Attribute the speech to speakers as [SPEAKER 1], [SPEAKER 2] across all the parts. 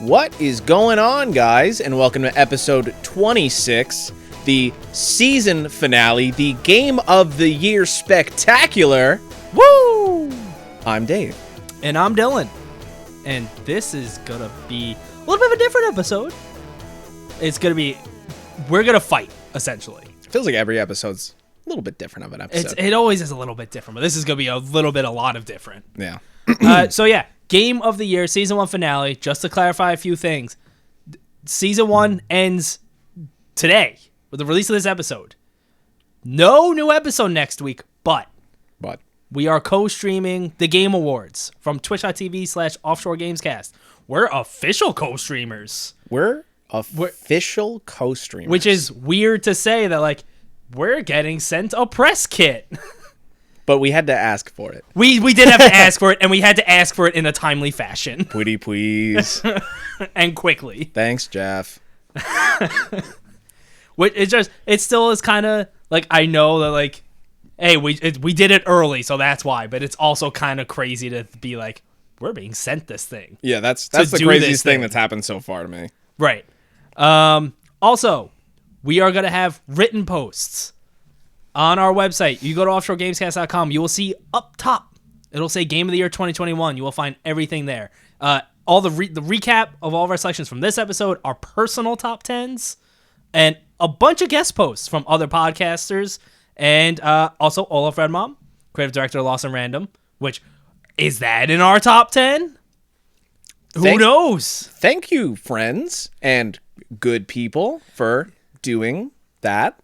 [SPEAKER 1] What is going on, guys? And welcome to episode 26, the season finale, the Game of the Year Spectacular. Woo! I'm Dave.
[SPEAKER 2] And I'm Dylan. And this is going to be a little bit of a different episode. It's going to be, we're going to fight, essentially.
[SPEAKER 1] Feels like every episode's a little bit different of an episode.
[SPEAKER 2] It always is a little bit different, but this is going to be a lot of different.
[SPEAKER 1] Yeah.
[SPEAKER 2] So yeah, Game of the Year, Season 1 finale. Just to clarify a few things. Season 1 ends today with the release of this episode. No new episode next week, but we are co-streaming the Game Awards from twitch.tv/Offshore Gamescast. We're official co-streamers.
[SPEAKER 1] We're official co-streamers.
[SPEAKER 2] Which is weird to say that, like, we're getting sent a press kit.
[SPEAKER 1] But we had to ask for it.
[SPEAKER 2] We did have to ask for it, and we had to ask for it in a timely fashion.
[SPEAKER 1] Pretty please.
[SPEAKER 2] And quickly.
[SPEAKER 1] Thanks, Jeff.
[SPEAKER 2] It still is kind of, like, I know that, like, hey, we did it early, so that's why. But it's also kind of crazy to be like, we're being sent this thing.
[SPEAKER 1] Yeah, that's the craziest thing that's happened so far to me.
[SPEAKER 2] Right. Also, we are going to have written posts on our website. You go to offshoregamescast.com. You will see up top, it'll say Game of the Year 2021. You will find everything there. All the recap of all of our selections from this episode, our personal top 10s, and a bunch of guest posts from other podcasters. And also Olaf Redmom, creative director of Lost and Random, which, is that in our top 10? Who knows?
[SPEAKER 1] Thank you, friends and good people, for doing that.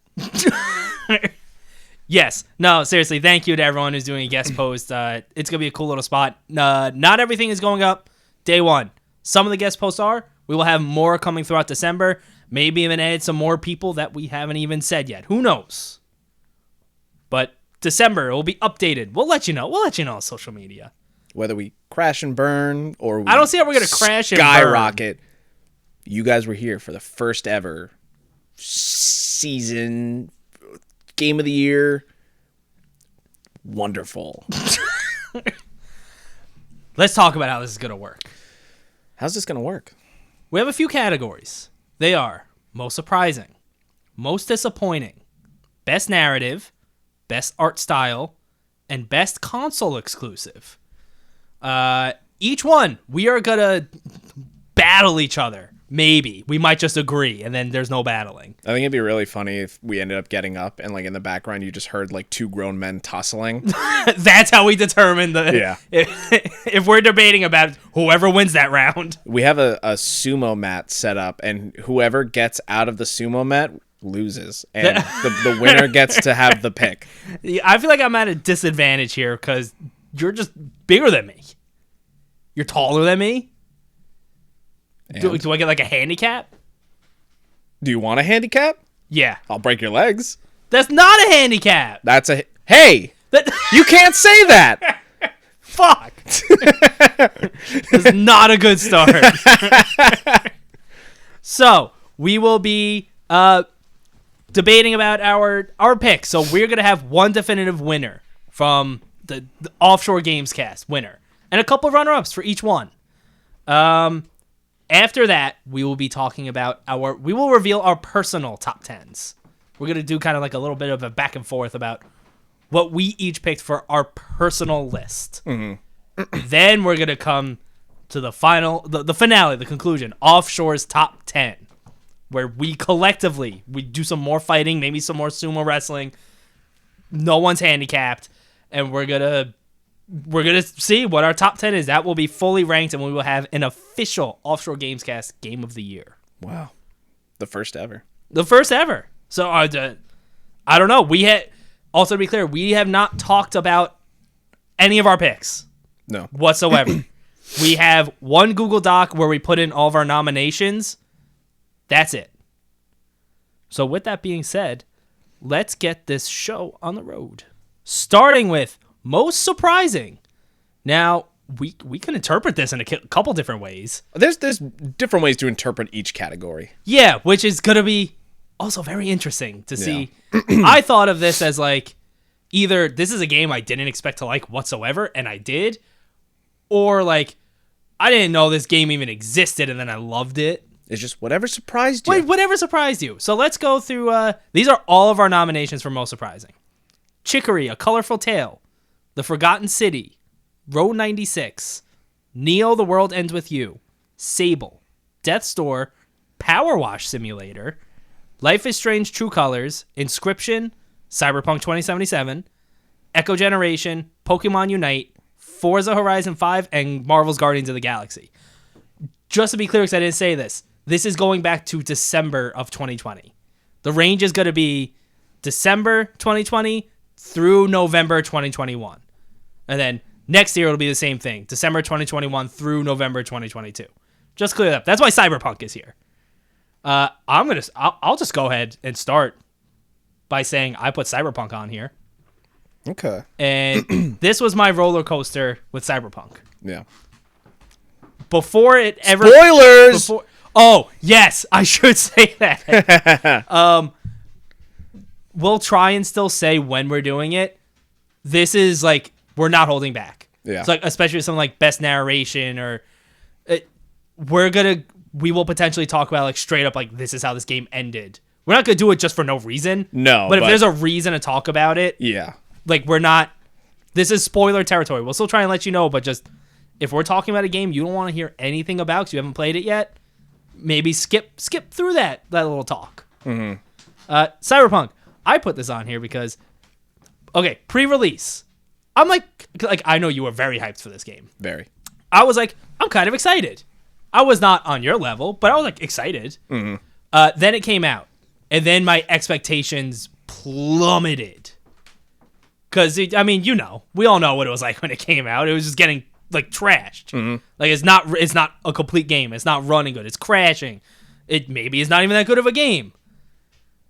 [SPEAKER 2] Yes. No, seriously, thank you to everyone who's doing a guest post. It's going to be a cool little spot. Not everything is going up day one. Some of the guest posts are. We will have more coming throughout December. Maybe even add some more people that we haven't even said yet. Who knows? But December, it will be updated. We'll let you know. We'll let you know on social media.
[SPEAKER 1] Whether we crash and burn or we
[SPEAKER 2] I don't see how we're going to crash and
[SPEAKER 1] skyrocket. You guys were here for the first ever season Game of the Year. Wonderful.
[SPEAKER 2] Let's talk about how this is going to work.
[SPEAKER 1] How's this going to work?
[SPEAKER 2] We have a few categories. They are most surprising, most disappointing, best narrative, best art style, and best console exclusive. Each one, we are going to battle each other. Maybe. We might just agree, and then there's no battling.
[SPEAKER 1] I think it'd be really funny if we ended up getting up and, like, in the background you just heard, like, two grown men tussling.
[SPEAKER 2] That's how we determine
[SPEAKER 1] Yeah.
[SPEAKER 2] If we're debating about whoever wins that round.
[SPEAKER 1] We have a sumo mat set up, and whoever gets out of the sumo mat loses, and the winner gets to have the pick.
[SPEAKER 2] I feel like I'm at a disadvantage here because you're just bigger than me. You're taller than me. Do I get like a handicap?
[SPEAKER 1] Do you want a handicap?
[SPEAKER 2] Yeah.
[SPEAKER 1] I'll break your legs.
[SPEAKER 2] That's not a handicap.
[SPEAKER 1] That's a... Hey! You can't say that!
[SPEAKER 2] Fuck! That's not a good start. So, we will be debating about our picks. So, we're going to have one definitive winner from the Offshore Gamescast winner. And a couple of runner-ups for each one. After that, we will be talking about we will reveal our personal top 10s. We're going to do kind of like a little bit of a back and forth about what we each picked for our personal list. Mm-hmm. Then we're going to come to the finale, the conclusion, Offshore's top 10, where we collectively, we do some more fighting, maybe some more sumo wrestling. No one's handicapped, and we're going to see what our top 10 is. That will be fully ranked, and we will have an official Offshore Gamescast Game of the Year.
[SPEAKER 1] Wow. The first ever.
[SPEAKER 2] So, I don't know. Also to be clear, we have not talked about any of our picks.
[SPEAKER 1] No.
[SPEAKER 2] Whatsoever. We have one Google Doc where we put in all of our nominations. That's it. So with that being said, let's get this show on the road. Starting with most surprising. Now, we can interpret this in a couple different ways.
[SPEAKER 1] There's different ways to interpret each category.
[SPEAKER 2] Yeah, which is going to be also very interesting to see. I thought of this as like, either this is a game I didn't expect to like whatsoever, and I did, or like I didn't know this game even existed, and then I loved it.
[SPEAKER 1] It's just whatever surprised you.
[SPEAKER 2] Wait, whatever surprised you. So let's go through, these are all of our nominations for most surprising. Chicory, A Colorful Tale, The Forgotten City, Road 96, Neo, The World Ends With You, Sable, Death's Door, Power Wash Simulator, Life is Strange True Colors, Inscription, Cyberpunk 2077, Echo Generation, Pokemon Unite, Forza Horizon 5, and Marvel's Guardians of the Galaxy. Just to be clear, because I didn't say this is going back to December of 2020. The range is going to be December 2020 through November 2021. And then next year it'll be the same thing, December 2021 through November 2022. Just clear that up. That's why Cyberpunk is here. I'll just go ahead and start by saying I put Cyberpunk on here.
[SPEAKER 1] Okay.
[SPEAKER 2] And this was my roller coaster with Cyberpunk.
[SPEAKER 1] Yeah.
[SPEAKER 2] Before it ever...
[SPEAKER 1] Spoilers!
[SPEAKER 2] Oh, yes, I should say that. We'll try and still say when we're doing it. This is like, we're not holding back.
[SPEAKER 1] Yeah.
[SPEAKER 2] It's like, especially with something like best narration or... we will potentially talk about like straight up like this is how this game ended. We're not going to do it just for no reason.
[SPEAKER 1] No.
[SPEAKER 2] But if there's a reason to talk about it...
[SPEAKER 1] Yeah.
[SPEAKER 2] Like, we're not... This is spoiler territory. We'll still try and let you know, but just... If we're talking about a game you don't want to hear anything about because you haven't played it yet, maybe skip through that little talk.
[SPEAKER 1] Mm-hmm.
[SPEAKER 2] Cyberpunk. I put this on here because... Okay, pre-release. I'm like, I know you were very hyped for this game.
[SPEAKER 1] Very.
[SPEAKER 2] I was like, I'm kind of excited. I was not on your level, but I was like excited.
[SPEAKER 1] Mm-hmm.
[SPEAKER 2] Then it came out. And then my expectations plummeted. Because, I mean, you know, we all know what it was like when it came out. It was just getting, like, trashed.
[SPEAKER 1] Mm-hmm.
[SPEAKER 2] Like, it's not a complete game. It's not running good. It's crashing. It maybe is not even that good of a game.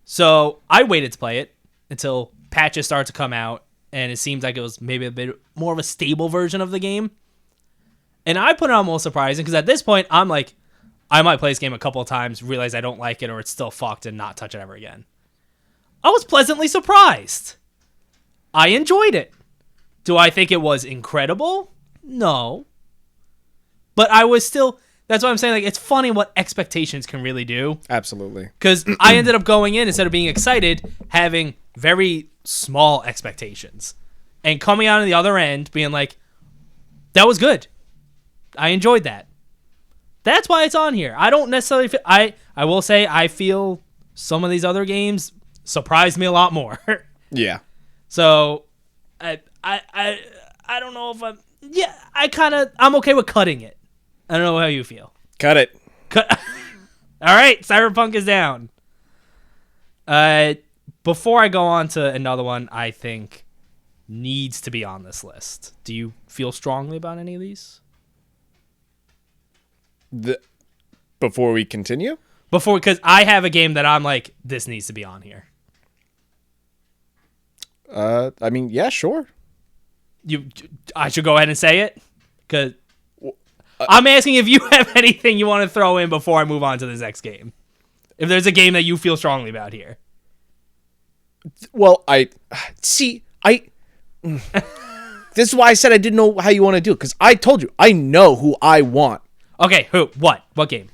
[SPEAKER 2] So, I waited to play it until patches started to come out, and it seemed like it was maybe a bit more of a stable version of the game. And I put it on most surprising, because at this point, I'm like, I might play this game a couple of times, realize I don't like it, or it's still fucked, and not touch it ever again. I was pleasantly surprised. I enjoyed it. Do I think it was incredible? No. But I was still... That's why I'm saying, like, it's funny what expectations can really do.
[SPEAKER 1] Absolutely.
[SPEAKER 2] Because I ended up going in, instead of being excited, having very small expectations. And coming out on the other end, being like, that was good. I enjoyed that. That's why it's on here. I don't necessarily feel... I will say, I feel some of these other games surprised me a lot more.
[SPEAKER 1] Yeah.
[SPEAKER 2] So, I don't know if I'm... Yeah, I'm okay with cutting it. I don't know how you feel.
[SPEAKER 1] Cut it.
[SPEAKER 2] All right, Cyberpunk is down. Before I go on to another one, I think needs to be on this list. Do you feel strongly about any of these?
[SPEAKER 1] Before we continue?
[SPEAKER 2] Because I have a game that I'm like, this needs to be on here.
[SPEAKER 1] I mean, yeah, sure.
[SPEAKER 2] I should go ahead and say it? Because I'm asking if you have anything you want to throw in before I move on to this next game. If there's a game that you feel strongly about here.
[SPEAKER 1] Well, this is why I said I didn't know how you want to do it, because I told you, I know who I want.
[SPEAKER 2] Okay, who? What? What game?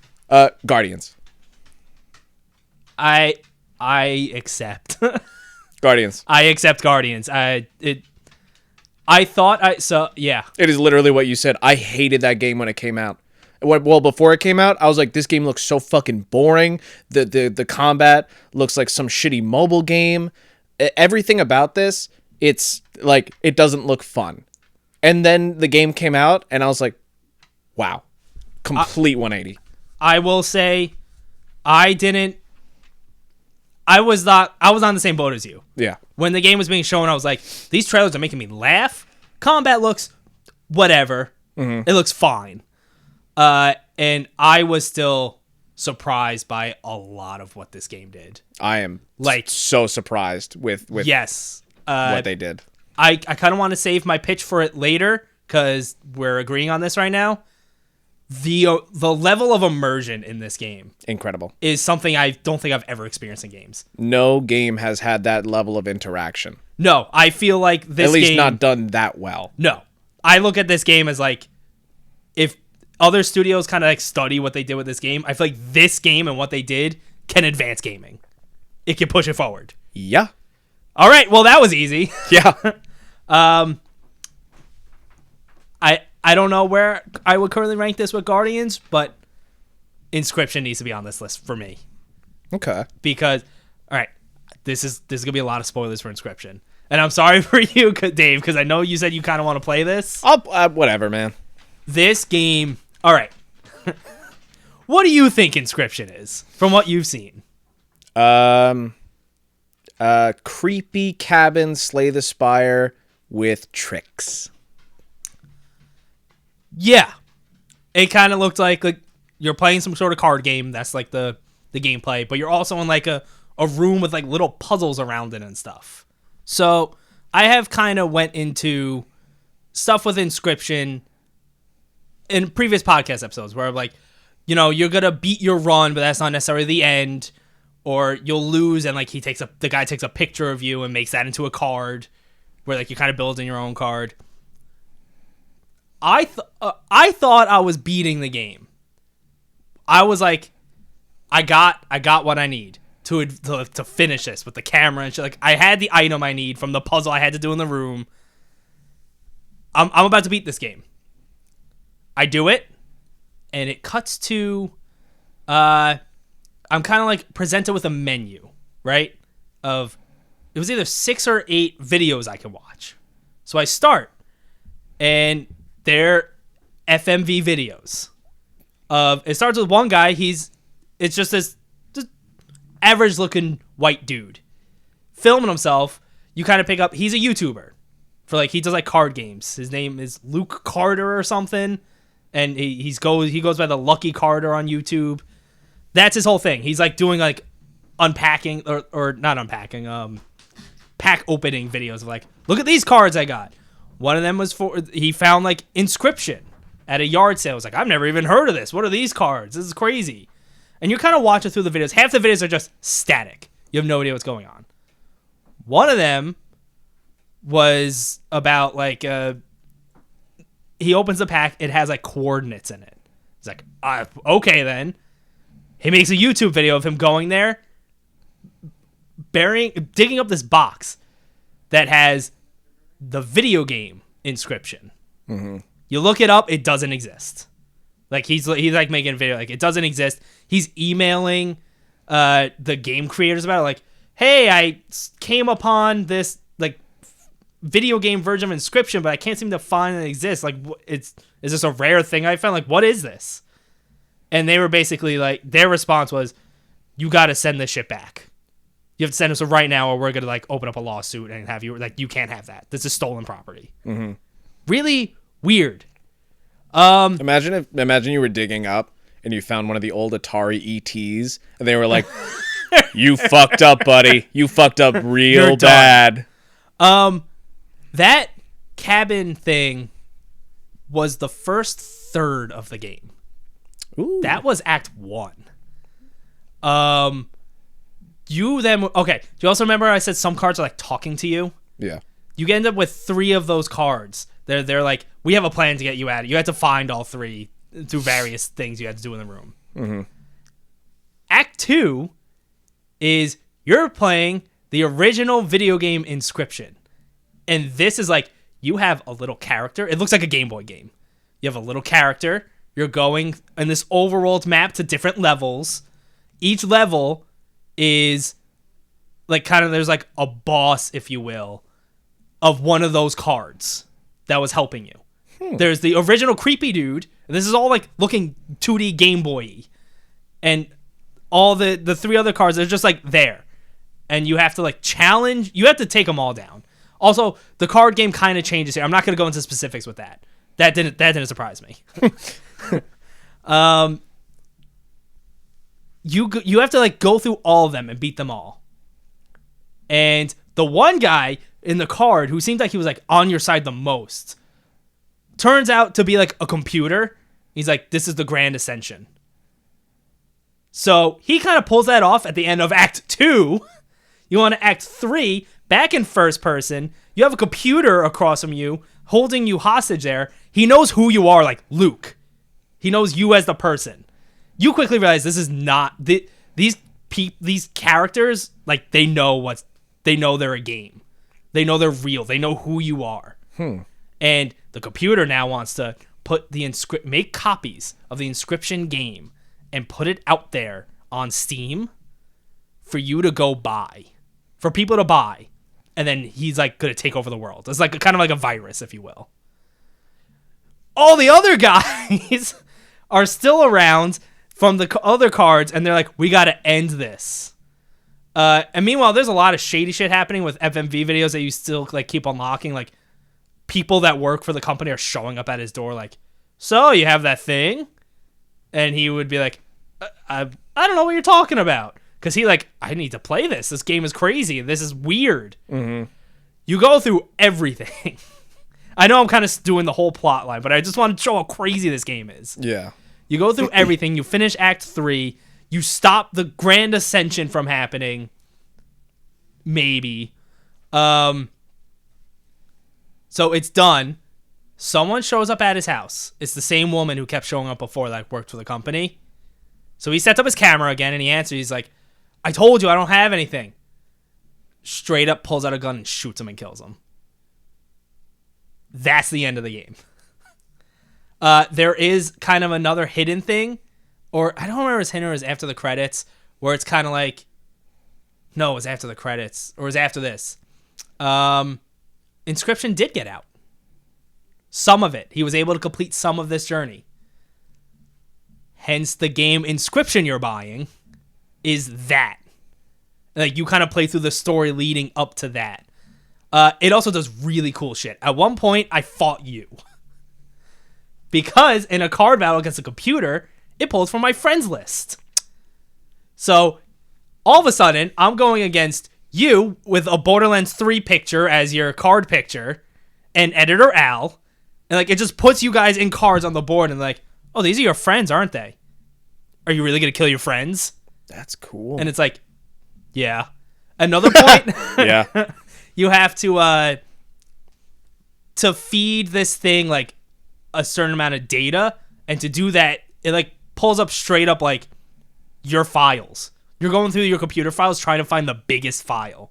[SPEAKER 1] Guardians.
[SPEAKER 2] I accept.
[SPEAKER 1] Guardians.
[SPEAKER 2] I accept Guardians. Yeah.
[SPEAKER 1] It is literally what you said. I hated that game when it came out. Well, before it came out, I was like, this game looks so fucking boring. The combat looks like some shitty mobile game. Everything about this, it's like, it doesn't look fun. And then the game came out, and I was like, wow. Complete 180.
[SPEAKER 2] I will say, I was on the same boat as you.
[SPEAKER 1] Yeah.
[SPEAKER 2] When the game was being shown, I was like, these trailers are making me laugh. Combat looks whatever. Mm-hmm. It looks fine. And I was still surprised by a lot of what this game did.
[SPEAKER 1] I am so surprised with
[SPEAKER 2] yes,
[SPEAKER 1] what they did.
[SPEAKER 2] I kind of want to save my pitch for it later because we're agreeing on this right now. The level of immersion in this game
[SPEAKER 1] incredible
[SPEAKER 2] is something I don't think I've ever experienced in games.
[SPEAKER 1] No game has had that level of interaction.
[SPEAKER 2] No, I feel like this
[SPEAKER 1] at least
[SPEAKER 2] game,
[SPEAKER 1] not done that well.
[SPEAKER 2] No, I look at this game as like, if other studios kind of like study what they did with this game, I feel like this game and what they did can advance gaming. It can push it forward.
[SPEAKER 1] Yeah.
[SPEAKER 2] All right. Well, that was easy.
[SPEAKER 1] Yeah.
[SPEAKER 2] I don't know where I would currently rank this with Guardians, but Inscription needs to be on this list for me.
[SPEAKER 1] Okay.
[SPEAKER 2] Because, all right, this is gonna be a lot of spoilers for Inscription, and I'm sorry for you, Dave, because I know you said you kind of want to play this.
[SPEAKER 1] Whatever, man. This
[SPEAKER 2] game. All right. What do you think Inscription is from what you've seen?
[SPEAKER 1] Creepy cabin, slay the spire with tricks.
[SPEAKER 2] Yeah, it kind of looked like you're playing some sort of card game. That's like the gameplay, but you're also in like a room with like little puzzles around it and stuff. So I have kind of went into stuff with Inscription in previous podcast episodes where like, you know, you're gonna beat your run, but that's not necessarily the end, or you'll lose and like the guy takes a picture of you and makes that into a card, where like you're kind of building your own card. I thought I was beating the game. I was like, I got what I need to finish this with the camera and shit. Like I had the item I need from the puzzle I had to do in the room. I'm about to beat this game. I do it, and it cuts to, I'm kind of like presented with a menu, right? It was either 6 or 8 videos I could watch. So I start, and they're FMV videos. It starts with one guy. It's just this average looking white dude filming himself. You kind of pick up, he's a YouTuber he does like card games. His name is Luke Carter or something. And he goes by the Lucky Carter on YouTube. That's his whole thing. He's like doing like unpacking or not unpacking, pack opening videos of like, look at these cards I got. One of them was he found like Inscription at a yard sale. It's like, I've never even heard of this. What are these cards? This is crazy. And you're kind of watching through the videos. Half the videos are just static. You have no idea what's going on. One of them was about like, he opens the pack. It has like coordinates in it. It's like, okay then. He makes a YouTube video of him going there, digging up this box that has the video game Inscription. Mm-hmm. You look it up, it doesn't exist. Like he's like making a video, like it doesn't exist. He's emailing the game creators about it, like, hey, I came upon this like video game version of Inscription, but I can't seem to find it exists. Like, is this a rare thing I found? Like, what is this? And they were basically like, their response was, you got to send this shit back. You have to send us right now, or we're gonna like open up a lawsuit and have you like, you can't have that. This is stolen property. Mm-hmm. Really weird.
[SPEAKER 1] Imagine you were digging up and you found one of the old Atari ETs, and they were like, "You fucked up, buddy. You fucked up real bad."
[SPEAKER 2] That cabin thing was the first third of the game.
[SPEAKER 1] Ooh.
[SPEAKER 2] That was Act 1. You then... Okay, do you also remember I said some cards are like talking to you?
[SPEAKER 1] Yeah.
[SPEAKER 2] You end up with 3 of those cards. They're like, we have a plan to get you out. You had to find all 3 through various things you had to do in the room. Mm-hmm. Act 2 is you're playing the original video game Inscription. And this is like, you have a little character. It looks like a Game Boy game. You have a little character. You're going in this overworld map to different levels. Each level is like kind of, there's like a boss, if you will, of one of those cards that was helping you. There's the original creepy dude. And this is all like looking 2D Game Boy-y. And all the 3 other cards are just like there. And you have to like challenge. You have to take them all down. Also, the card game kind of changes here. I'm not going to go into specifics with that. That didn't surprise me. You have to like go through all of them and beat them all. And the one guy in the card who seemed like he was like on your side the most turns out to be like a computer. He's like, this is the Grand Ascension. So he kind of pulls that off at the end of Act 2. You want to Act 3, back in first person. You have a computer across from you, holding you hostage there. He knows who you are, like Luke. He knows you as the person. You quickly realize this is not these characters. Like they know they're a game. They know they're real. They know who you are. And the computer now wants to put make copies of the Inscription game and put it out there on Steam for you to go buy, for people to buy. And then he's like going to take over the world. It's like kind of like a virus, if you will. All the other guys are still around from the other cards, and they're like, we got to end this. And meanwhile, there's a lot of shady shit happening with FMV videos that you still like keep unlocking. Like people that work for the company are showing up at his door like, so you have that thing? And he would be like, I don't know what you're talking about. Because he like, I need to play this. This game is crazy. This is weird. Mm-hmm. You go through everything. I know I'm kind of doing the whole plot line, but I just want to show how crazy this game is.
[SPEAKER 1] Yeah.
[SPEAKER 2] You go through everything. You finish Act 3. You stop the Grand Ascension from happening. Maybe. So it's done. Someone shows up at his house. It's the same woman who kept showing up before that worked for the company. So he sets up his camera again, and he answers. He's like, I told you I don't have anything. Straight up pulls out a gun and shoots him and kills him. That's the end of the game. There is kind of another hidden thing, or I don't remember if it was hidden or it was after the credits, where it's kind of like, no, it was after the credits, or it was after this. Inscription did get out. Some of it. He was able to complete some of this journey. Hence the game Inscription you're buying is that. Like, you kind of play through the story leading up to that. It also does really cool shit. At one point, I fought you. Because in a card battle against a computer, it pulls from my friends list. So, all of a sudden, I'm going against you with a Borderlands 3 picture as your card picture, and Editor Al. And, like, it just puts you guys in cards on the board, and like, oh, these are your friends, aren't they? Are you really going to kill your friends?
[SPEAKER 1] That's cool.
[SPEAKER 2] And it's like, yeah. Another point.
[SPEAKER 1] Yeah.
[SPEAKER 2] You have to feed this thing like a certain amount of data, and to do that, it like pulls up straight up like your files. You're going through your computer files trying to find the biggest file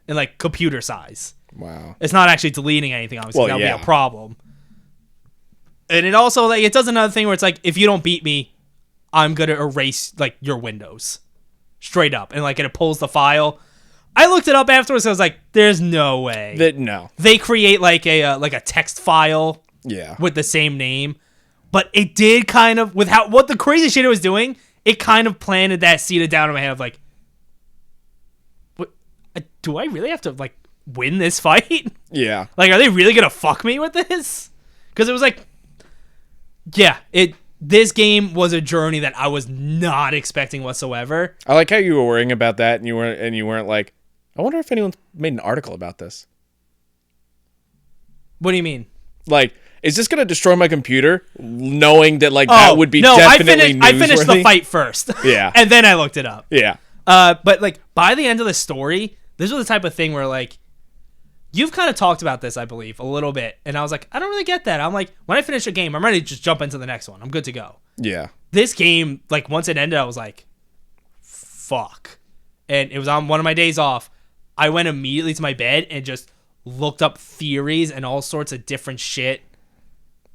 [SPEAKER 2] in like computer size.
[SPEAKER 1] Wow.
[SPEAKER 2] It's not actually deleting anything, obviously.
[SPEAKER 1] Well,
[SPEAKER 2] That would
[SPEAKER 1] yeah.
[SPEAKER 2] be a problem. And it also like it does another thing where it's like, if you don't beat me, I'm gonna erase like your windows. Straight up. And like it pulls the file. I looked it up afterwards, so I was like, there's no way.
[SPEAKER 1] No.
[SPEAKER 2] They create like a text file with the same name. But it did kind of, with what the crazy shit it was doing, it kind of planted that seed down in my head of like, what, do I really have to like win this fight?
[SPEAKER 1] Yeah.
[SPEAKER 2] Like, are they really gonna fuck me with this? Because it was like, yeah, this game was a journey that I was not expecting whatsoever.
[SPEAKER 1] I like how you were worrying about that, and you weren't like, I wonder if anyone's made an article about this.
[SPEAKER 2] What do you mean?
[SPEAKER 1] Like, is this gonna destroy my computer? Knowing that like that would be definitely newsworthy.
[SPEAKER 2] I finished the fight first.
[SPEAKER 1] Yeah.
[SPEAKER 2] And then I looked it up.
[SPEAKER 1] Yeah.
[SPEAKER 2] But like by the end of the story, this was the type of thing where like, you've kind of talked about this, I believe, a little bit. And I was like, I don't really get that. I'm like, when I finish a game, I'm ready to just jump into the next one. I'm good to go.
[SPEAKER 1] Yeah.
[SPEAKER 2] This game, like, once it ended, I was like, fuck. And it was on one of my days off. I went immediately to my bed and just looked up theories and all sorts of different shit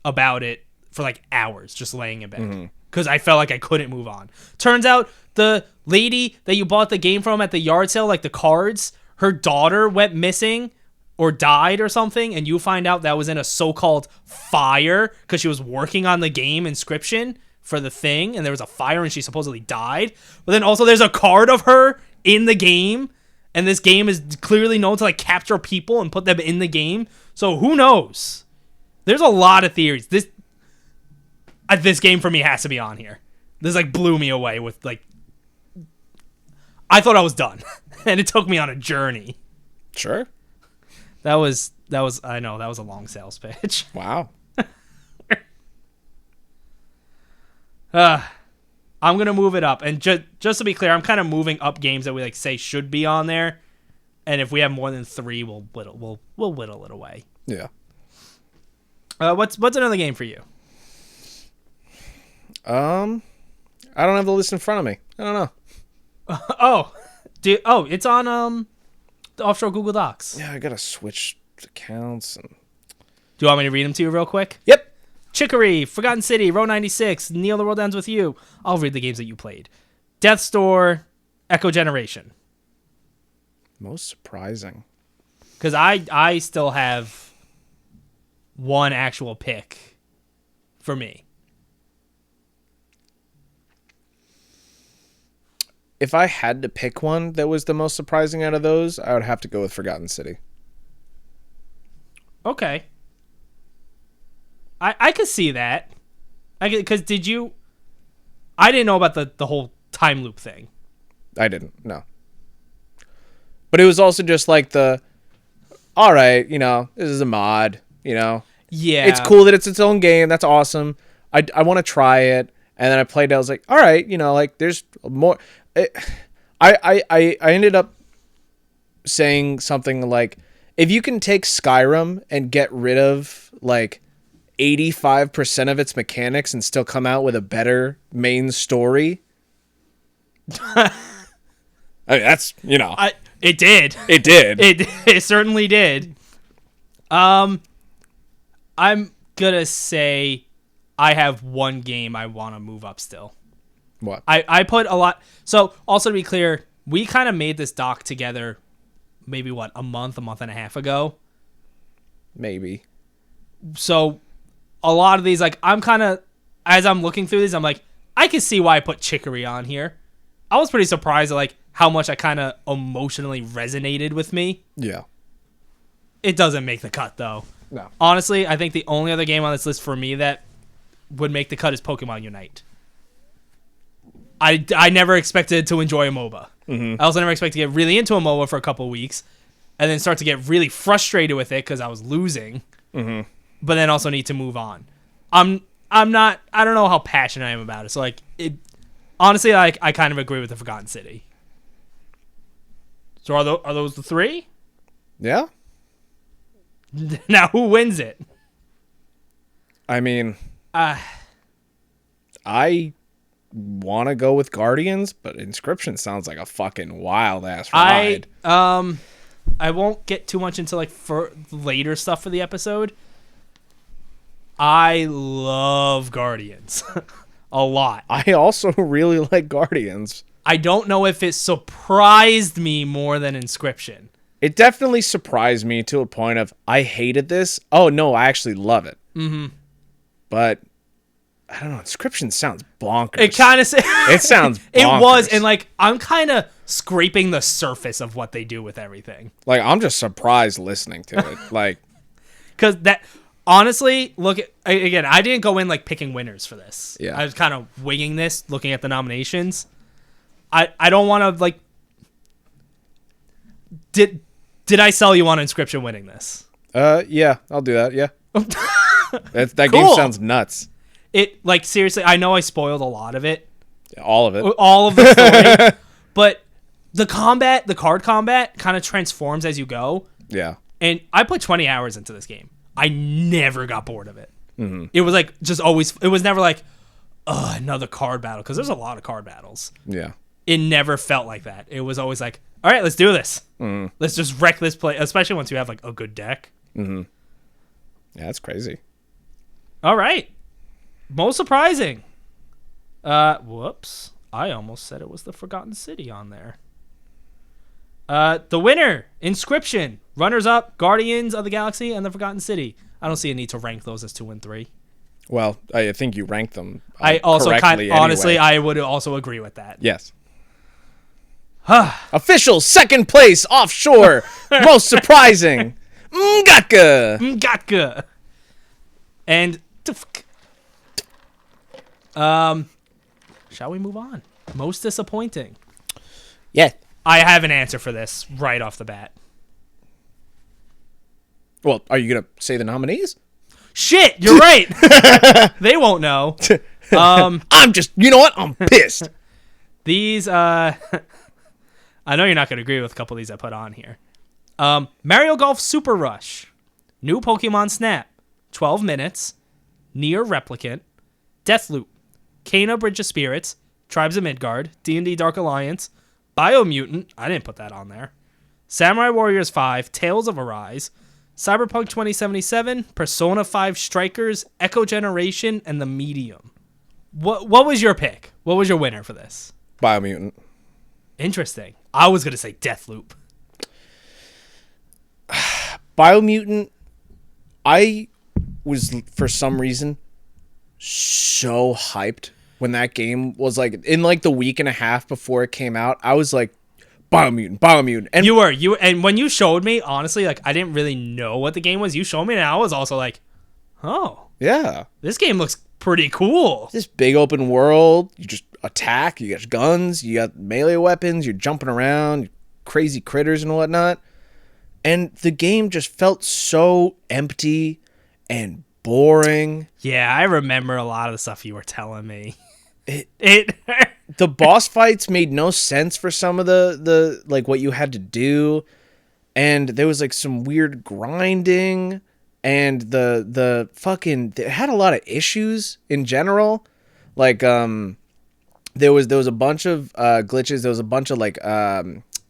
[SPEAKER 2] about it for, like, hours, just laying in bed. Because I felt like I couldn't move on. Turns out the lady that you bought the game from at the yard sale, like the cards, her daughter went missing or died or something, and you find out that was in a so-called fire because she was working on the game Inscription for the thing, and there was a fire and she supposedly died. But then also there's a card of her in the game, and this game is clearly known to like capture people and put them in the game. So who knows? There's a lot of theories. This game for me has to be on here. This like blew me away with like, I thought I was done, and it took me on a journey.
[SPEAKER 1] Sure.
[SPEAKER 2] That was I know that was a long sales pitch.
[SPEAKER 1] Wow.
[SPEAKER 2] I'm gonna move it up, and just to be clear, I'm kind of moving up games that we like say should be on there, and if we have more than 3, we'll whittle it away.
[SPEAKER 1] Yeah.
[SPEAKER 2] What's another game for you?
[SPEAKER 1] I don't have the list in front of me. I don't know.
[SPEAKER 2] It's on the Offshore Google Docs.
[SPEAKER 1] Yeah, I gotta switch accounts.
[SPEAKER 2] Do you want me to read them to you real quick?
[SPEAKER 1] Yep.
[SPEAKER 2] Chicory, Forgotten City, Row 96, Neil, The World Ends With You. I'll read the games that you played. Death's Door, Echo Generation.
[SPEAKER 1] Most surprising.
[SPEAKER 2] Because I still have one actual pick for me.
[SPEAKER 1] If I had to pick one that was the most surprising out of those, I would have to go with Forgotten City.
[SPEAKER 2] Okay. I could see that. Because did you... I didn't know about the whole time loop thing.
[SPEAKER 1] I didn't, no. But it was also just like all right, this is a mod,
[SPEAKER 2] Yeah.
[SPEAKER 1] It's cool that it's its own game. That's awesome. I want to try it. And then I played it. I was like, all right, like there's more. I ended up saying something like, if you can take Skyrim and get rid of like 85% of its mechanics and still come out with a better main story. I mean, that's,
[SPEAKER 2] it did.
[SPEAKER 1] It did.
[SPEAKER 2] It certainly did. I'm gonna say I have one game I want to move up still.
[SPEAKER 1] What?
[SPEAKER 2] I put a lot. So also to be clear, we kind of made this doc together maybe a month and a half ago.
[SPEAKER 1] Maybe.
[SPEAKER 2] So a lot of these, like, I'm kind of, as I'm looking through these, I'm like, I can see why I put Chicory on here. I was pretty surprised at like how much I kind of emotionally resonated with me.
[SPEAKER 1] Yeah.
[SPEAKER 2] It doesn't make the cut though.
[SPEAKER 1] No.
[SPEAKER 2] Honestly, I think the only other game on this list for me that would make the cut is Pokemon Unite. I never expected to enjoy a MOBA.
[SPEAKER 1] Mm-hmm.
[SPEAKER 2] I also never expected to get really into a MOBA for a couple of weeks and then start to get really frustrated with it because I was losing, but then also need to move on. I don't know how passionate I am about it. So like honestly, I kind of agree with the Forgotten City. So are those the three?
[SPEAKER 1] Yeah.
[SPEAKER 2] Now who wins it?
[SPEAKER 1] I mean, I want to go with Guardians, but Inscription sounds like a fucking wild ass ride.
[SPEAKER 2] I won't get too much into like for later stuff for the episode. I love Guardians a lot.
[SPEAKER 1] I also really like Guardians.
[SPEAKER 2] I don't know if it surprised me more than Inscription.
[SPEAKER 1] It definitely surprised me to a point of I hated this. Oh no, I actually love it. Mm-hmm. But I don't know. Inscription sounds bonkers.
[SPEAKER 2] It kind of
[SPEAKER 1] it sounds bonkers.
[SPEAKER 2] It was, and like I'm kind of scraping the surface of what they do with everything.
[SPEAKER 1] Like I'm just surprised listening to it. Like,
[SPEAKER 2] because that honestly, again, I didn't go in like picking winners for this.
[SPEAKER 1] Yeah,
[SPEAKER 2] I was kind of winging this, looking at the nominations. I don't want to like. Did I sell you on Inscription winning this?
[SPEAKER 1] Yeah, I'll do that. Yeah, that
[SPEAKER 2] Cool.
[SPEAKER 1] game sounds nuts.
[SPEAKER 2] It like seriously, I know I spoiled a lot of it.
[SPEAKER 1] All of it.
[SPEAKER 2] All of the story. But the card combat kind of transforms as you go.
[SPEAKER 1] Yeah.
[SPEAKER 2] And I put 20 hours into this game. I never got bored of it. Mm-hmm. It was like just always, it was never like, another card battle. Because there's a lot of card battles.
[SPEAKER 1] Yeah.
[SPEAKER 2] It never felt like that. It was always like, all right, let's do this. Mm-hmm. Let's just wreck this play, especially once you have like a good deck.
[SPEAKER 1] Mm-hmm. Yeah, that's crazy.
[SPEAKER 2] All right. Most surprising. Whoops. I almost said it was the Forgotten City on there. The winner, Inscription. Runners up, Guardians of the Galaxy and the Forgotten City. I don't see a need to rank those as 2 and 3.
[SPEAKER 1] Well, I think you ranked them.
[SPEAKER 2] I also honestly,
[SPEAKER 1] anyway.
[SPEAKER 2] I would also agree with that.
[SPEAKER 1] Yes. Official second place Offshore. Most surprising.
[SPEAKER 2] Ngatka. And shall we move on? Most disappointing.
[SPEAKER 1] Yeah.
[SPEAKER 2] I have an answer for this right off the bat.
[SPEAKER 1] Well, are you gonna say the nominees?
[SPEAKER 2] Shit, you're right. They won't know.
[SPEAKER 1] I'm just, you know what? I'm pissed.
[SPEAKER 2] These, I know you're not going to agree with a couple of these I put on here. Mario Golf Super Rush, New Pokemon Snap, 12 Minutes, Nier Replicant, Deathloop, Kena Bridge of Spirits, Tribes of Midgard, D&D Dark Alliance, Biomutant, I didn't put that on there, Samurai Warriors 5, Tales of Arise, Cyberpunk 2077, Persona 5 Strikers, Echo Generation, and The Medium. What was your pick? What was your winner for this?
[SPEAKER 1] Biomutant.
[SPEAKER 2] Interesting. I was going to say Deathloop.
[SPEAKER 1] Biomutant, I was, for some reason, so hyped when that game was like, in like the week and a half before it came out. I was like, Biomutant. And
[SPEAKER 2] you were, and when you showed me, honestly, like, I didn't really know what the game was. You showed me, and I was also like, oh.
[SPEAKER 1] Yeah.
[SPEAKER 2] This game looks pretty cool.
[SPEAKER 1] This big open world, you just attack, you got guns, you got melee weapons, you're jumping around, crazy critters and whatnot. And the game just felt so empty and boring.
[SPEAKER 2] Yeah, I remember a lot of the stuff you were telling me.
[SPEAKER 1] The boss fights made no sense for some of the like what you had to do. And there was like some weird grinding, and the fucking, it had a lot of issues in general. Like there was a bunch of glitches, there was a bunch of like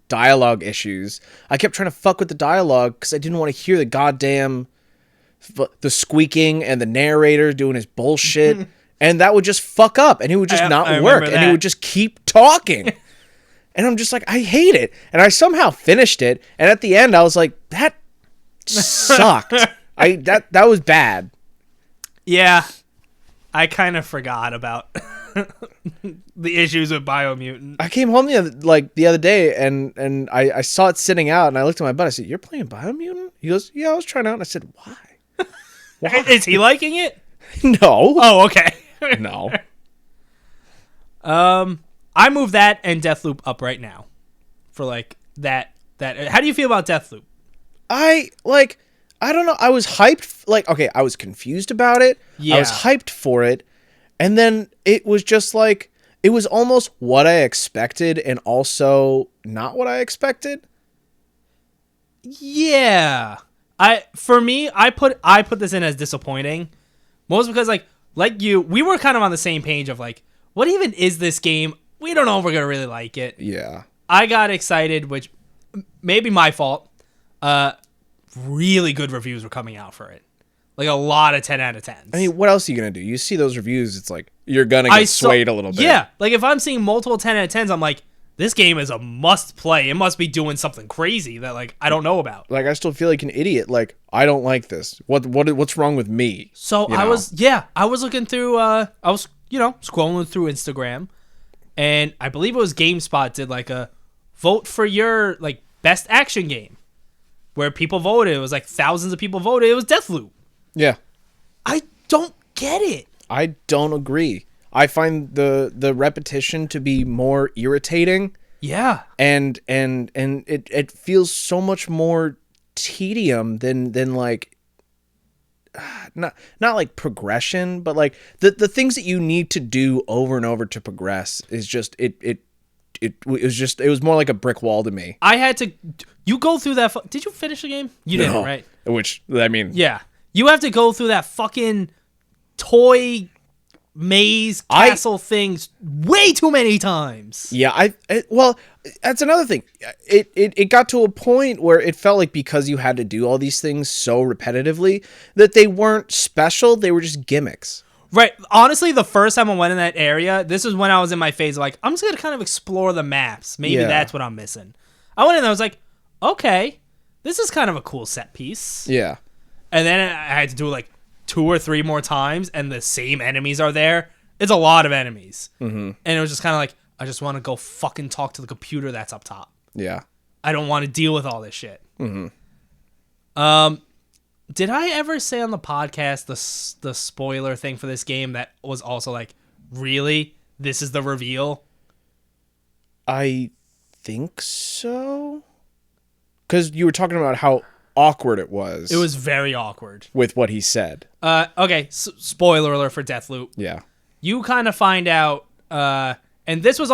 [SPEAKER 1] dialogue issues. I kept trying to fuck with the dialogue because I didn't want to hear the goddamn the squeaking and the narrator doing his bullshit, and that would just fuck up, and it would just not work, and he would just keep talking. And I'm just like, I hate it. And I somehow finished it, and at the end I was like, that sucked. That was bad.
[SPEAKER 2] Yeah, I kind of forgot about the issues with Biomutant.
[SPEAKER 1] I came home the other day, and I saw it sitting out, and I looked at my buddy. I said, "You're playing Biomutant?" He goes, "Yeah, I was trying out." And I said, "Why? Why?"
[SPEAKER 2] Is he liking it?
[SPEAKER 1] No.
[SPEAKER 2] Oh, okay.
[SPEAKER 1] No.
[SPEAKER 2] I moved that and Deathloop up right now for like that. How do you feel about Deathloop?
[SPEAKER 1] I don't know. I was hyped. Like, okay, I was confused about it.
[SPEAKER 2] Yeah.
[SPEAKER 1] I was hyped for it. And then it was just like, it was almost what I expected and also not what I expected.
[SPEAKER 2] Yeah. I put this in as disappointing. Most because like you, we were kind of on the same page of like, what even is this game? We don't know if we're going to really like it.
[SPEAKER 1] Yeah.
[SPEAKER 2] I got excited, which may be my fault. Really good reviews were coming out for it. Like a lot of 10 out of 10s.
[SPEAKER 1] I mean, what else are you going to do? You see those reviews, it's like, you're going to get swayed a little bit.
[SPEAKER 2] Yeah. Like if I'm seeing multiple 10 out of 10s, I'm like, this game is a must play. It must be doing something crazy that like I don't know about.
[SPEAKER 1] Like I still feel like an idiot. Like, I don't like this. What's wrong with me?
[SPEAKER 2] So I was looking through, I was, scrolling through Instagram, and I believe it was GameSpot did like a vote for your like best action game where people voted. It was like thousands of people voted. It was Deathloop.
[SPEAKER 1] Yeah.
[SPEAKER 2] I don't get it.
[SPEAKER 1] I don't agree. I find the repetition to be more irritating.
[SPEAKER 2] Yeah.
[SPEAKER 1] And it feels so much more tedium than like not like progression, but like the things that you need to do over and over to progress is just it was more like a brick wall to me.
[SPEAKER 2] I had to you go through that did you finish the game? You didn't, right?
[SPEAKER 1] Which I mean,
[SPEAKER 2] yeah. You have to go through that fucking toy maze castle things way too many times.
[SPEAKER 1] Yeah, well, that's another thing. It got to a point where it felt like because you had to do all these things so repetitively that they weren't special, they were just gimmicks.
[SPEAKER 2] Right. Honestly, the first time I went in that area, this is when I was in my phase of like, I'm just going to kind of explore the maps. Maybe that's what I'm missing. I went in there, I was like, okay, this is kind of a cool set piece.
[SPEAKER 1] Yeah.
[SPEAKER 2] And then I had to do it like 2 or 3 more times, and the same enemies are there. It's a lot of enemies. Mm-hmm. And it was just kind of like, I just want to go fucking talk to the computer that's up top.
[SPEAKER 1] Yeah.
[SPEAKER 2] I don't want to deal with all this shit.
[SPEAKER 1] Mm-hmm.
[SPEAKER 2] Did I ever say on the podcast the spoiler thing for this game that was also like, really? This is the reveal?
[SPEAKER 1] I think so. Because you were talking about how awkward it was.
[SPEAKER 2] It was very awkward.
[SPEAKER 1] With what he said.
[SPEAKER 2] Okay, spoiler alert for Deathloop.
[SPEAKER 1] Yeah.
[SPEAKER 2] You kind of find out, and this was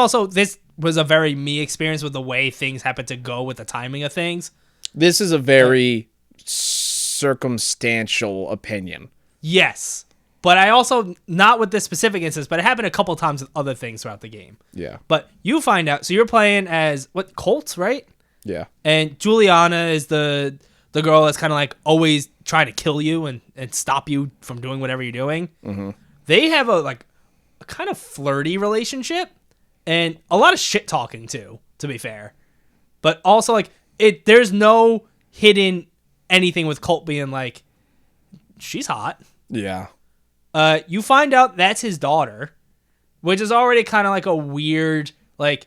[SPEAKER 2] a very me experience with the way things happen to go with the timing of things.
[SPEAKER 1] This is a very circumstantial opinion.
[SPEAKER 2] Yes. But I also, not with this specific instance, but it happened a couple times with other things throughout the game.
[SPEAKER 1] Yeah.
[SPEAKER 2] But you find out, so you're playing as, Colt, right?
[SPEAKER 1] Yeah.
[SPEAKER 2] And Juliana is the girl that's kind of like always trying to kill you and stop you from doing whatever you're doing. Mm-hmm. They have a kind of flirty relationship and a lot of shit talking too, to be fair. But also like there's no hidden anything with Colt being like, she's hot.
[SPEAKER 1] Yeah.
[SPEAKER 2] You find out that's his daughter, which is already kind of like a weird, like,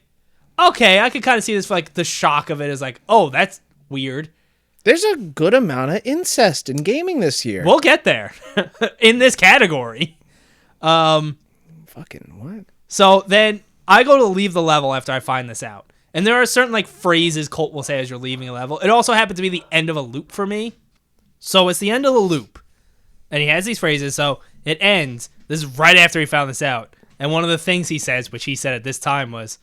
[SPEAKER 2] okay, I could kind of see this for like the shock of it is like, oh, that's weird.
[SPEAKER 1] There's a good amount of incest in gaming this year.
[SPEAKER 2] We'll get there in this category.
[SPEAKER 1] Fucking what?
[SPEAKER 2] So then I go to leave the level after I find this out. And there are certain like phrases Colt will say as you're leaving a level. It also happened to be the end of a loop for me. So it's the end of the loop. And he has these phrases, so it ends. This is right after he found this out. And one of the things he says, which he said at this time, was,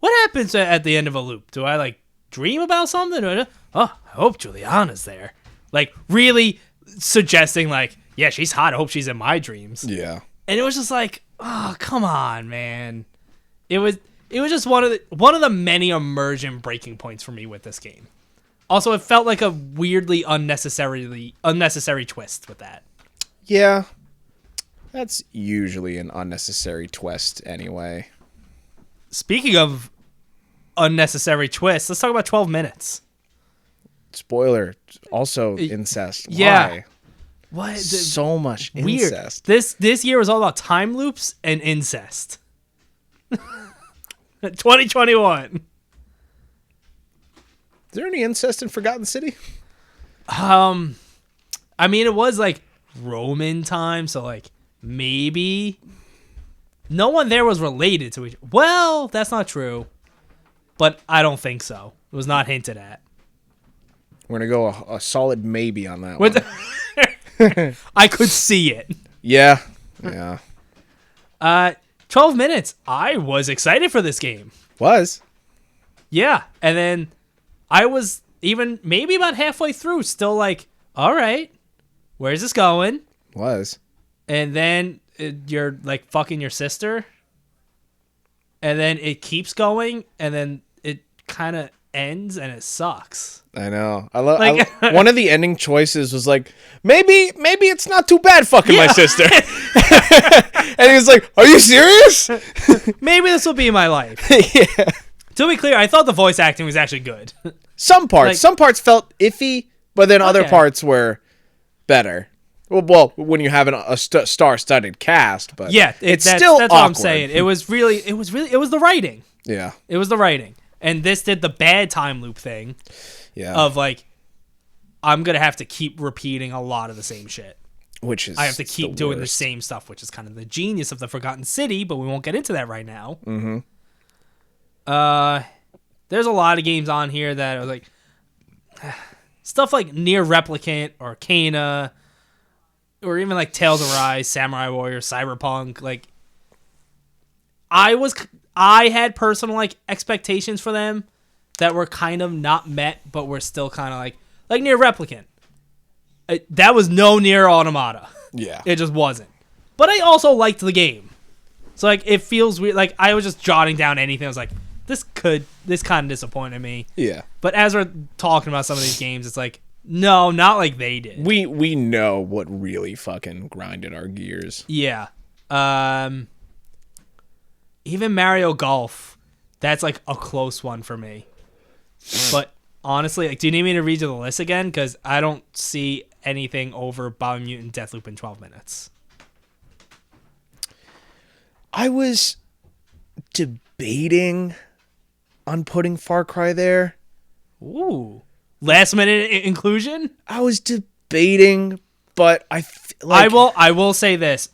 [SPEAKER 2] what happens at the end of a loop? Do I like dream about something? Or, oh, I hope Juliana's there. Like really suggesting like, yeah, she's hot. I hope she's in my dreams.
[SPEAKER 1] Yeah.
[SPEAKER 2] And it was just like, oh, come on, man. It was just one of the many immersion breaking points for me with this game. Also, it felt like a weirdly unnecessary twist with that.
[SPEAKER 1] Yeah. That's usually an unnecessary twist anyway.
[SPEAKER 2] Speaking of unnecessary twists, let's talk about 12 minutes.
[SPEAKER 1] Spoiler, also incest.
[SPEAKER 2] Yeah.
[SPEAKER 1] Why?
[SPEAKER 2] What?
[SPEAKER 1] So much
[SPEAKER 2] Weird.
[SPEAKER 1] incest.
[SPEAKER 2] This year was all about time loops and incest. 2021.
[SPEAKER 1] Is there any incest in Forgotten City?
[SPEAKER 2] I mean, it was like Roman time, so like maybe no one there was related to each. Well, that's not true, but I don't think so. It was not hinted at.
[SPEAKER 1] We're gonna go a solid maybe on that one.
[SPEAKER 2] I could see it.
[SPEAKER 1] Yeah.
[SPEAKER 2] 12 minutes. I was excited for this game.
[SPEAKER 1] Was.
[SPEAKER 2] Yeah, and then I was even maybe about halfway through, still like, all right, where's this going?
[SPEAKER 1] Was.
[SPEAKER 2] And then you're like fucking your sister, and then it keeps going, and then it kind of ends, and it sucks.
[SPEAKER 1] I know. I love. One of the ending choices was like, maybe it's not too bad fucking my sister. And he was like, "Are you serious?
[SPEAKER 2] Maybe this will be my life."
[SPEAKER 1] Yeah.
[SPEAKER 2] To be clear, I thought the voice acting was actually good.
[SPEAKER 1] Some parts felt iffy, but then other parts were better. Well, when you have a star-studded cast, but
[SPEAKER 2] yeah,
[SPEAKER 1] that's
[SPEAKER 2] still that's what I'm saying. It was the writing.
[SPEAKER 1] Yeah,
[SPEAKER 2] it was the writing, and this did the bad time loop thing.
[SPEAKER 1] Yeah,
[SPEAKER 2] of like, I'm gonna have to keep repeating a lot of the same shit.
[SPEAKER 1] Which is
[SPEAKER 2] I have to keep doing the same stuff, which is kind of the genius of the Forgotten City, but we won't get into that right now.
[SPEAKER 1] Mm-hmm.
[SPEAKER 2] There's a lot of games on here that are like stuff like Near Replicant or Arcana, or even like Tales of Arise, Samurai Warrior, Cyberpunk. Like, I had personal like expectations for them that were kind of not met, but were still kind of like Near Replicant. That was no Nier Automata.
[SPEAKER 1] Yeah.
[SPEAKER 2] It just wasn't. But I also liked the game. So, like, it feels weird. Like, I was just jotting down anything. I was like, this kind of disappointed me.
[SPEAKER 1] Yeah.
[SPEAKER 2] But as we're talking about some of these games, it's like, no, not like they did.
[SPEAKER 1] We know what really fucking grinded our gears.
[SPEAKER 2] Yeah. Even Mario Golf, that's, like, a close one for me. But, honestly, like, do you need me to read you the list again? Because I don't see anything over Biomutant Deathloop in 12 minutes.
[SPEAKER 1] I was debating on putting Far Cry there.
[SPEAKER 2] Ooh. Last minute inclusion?
[SPEAKER 1] I was debating, but I
[SPEAKER 2] will say this.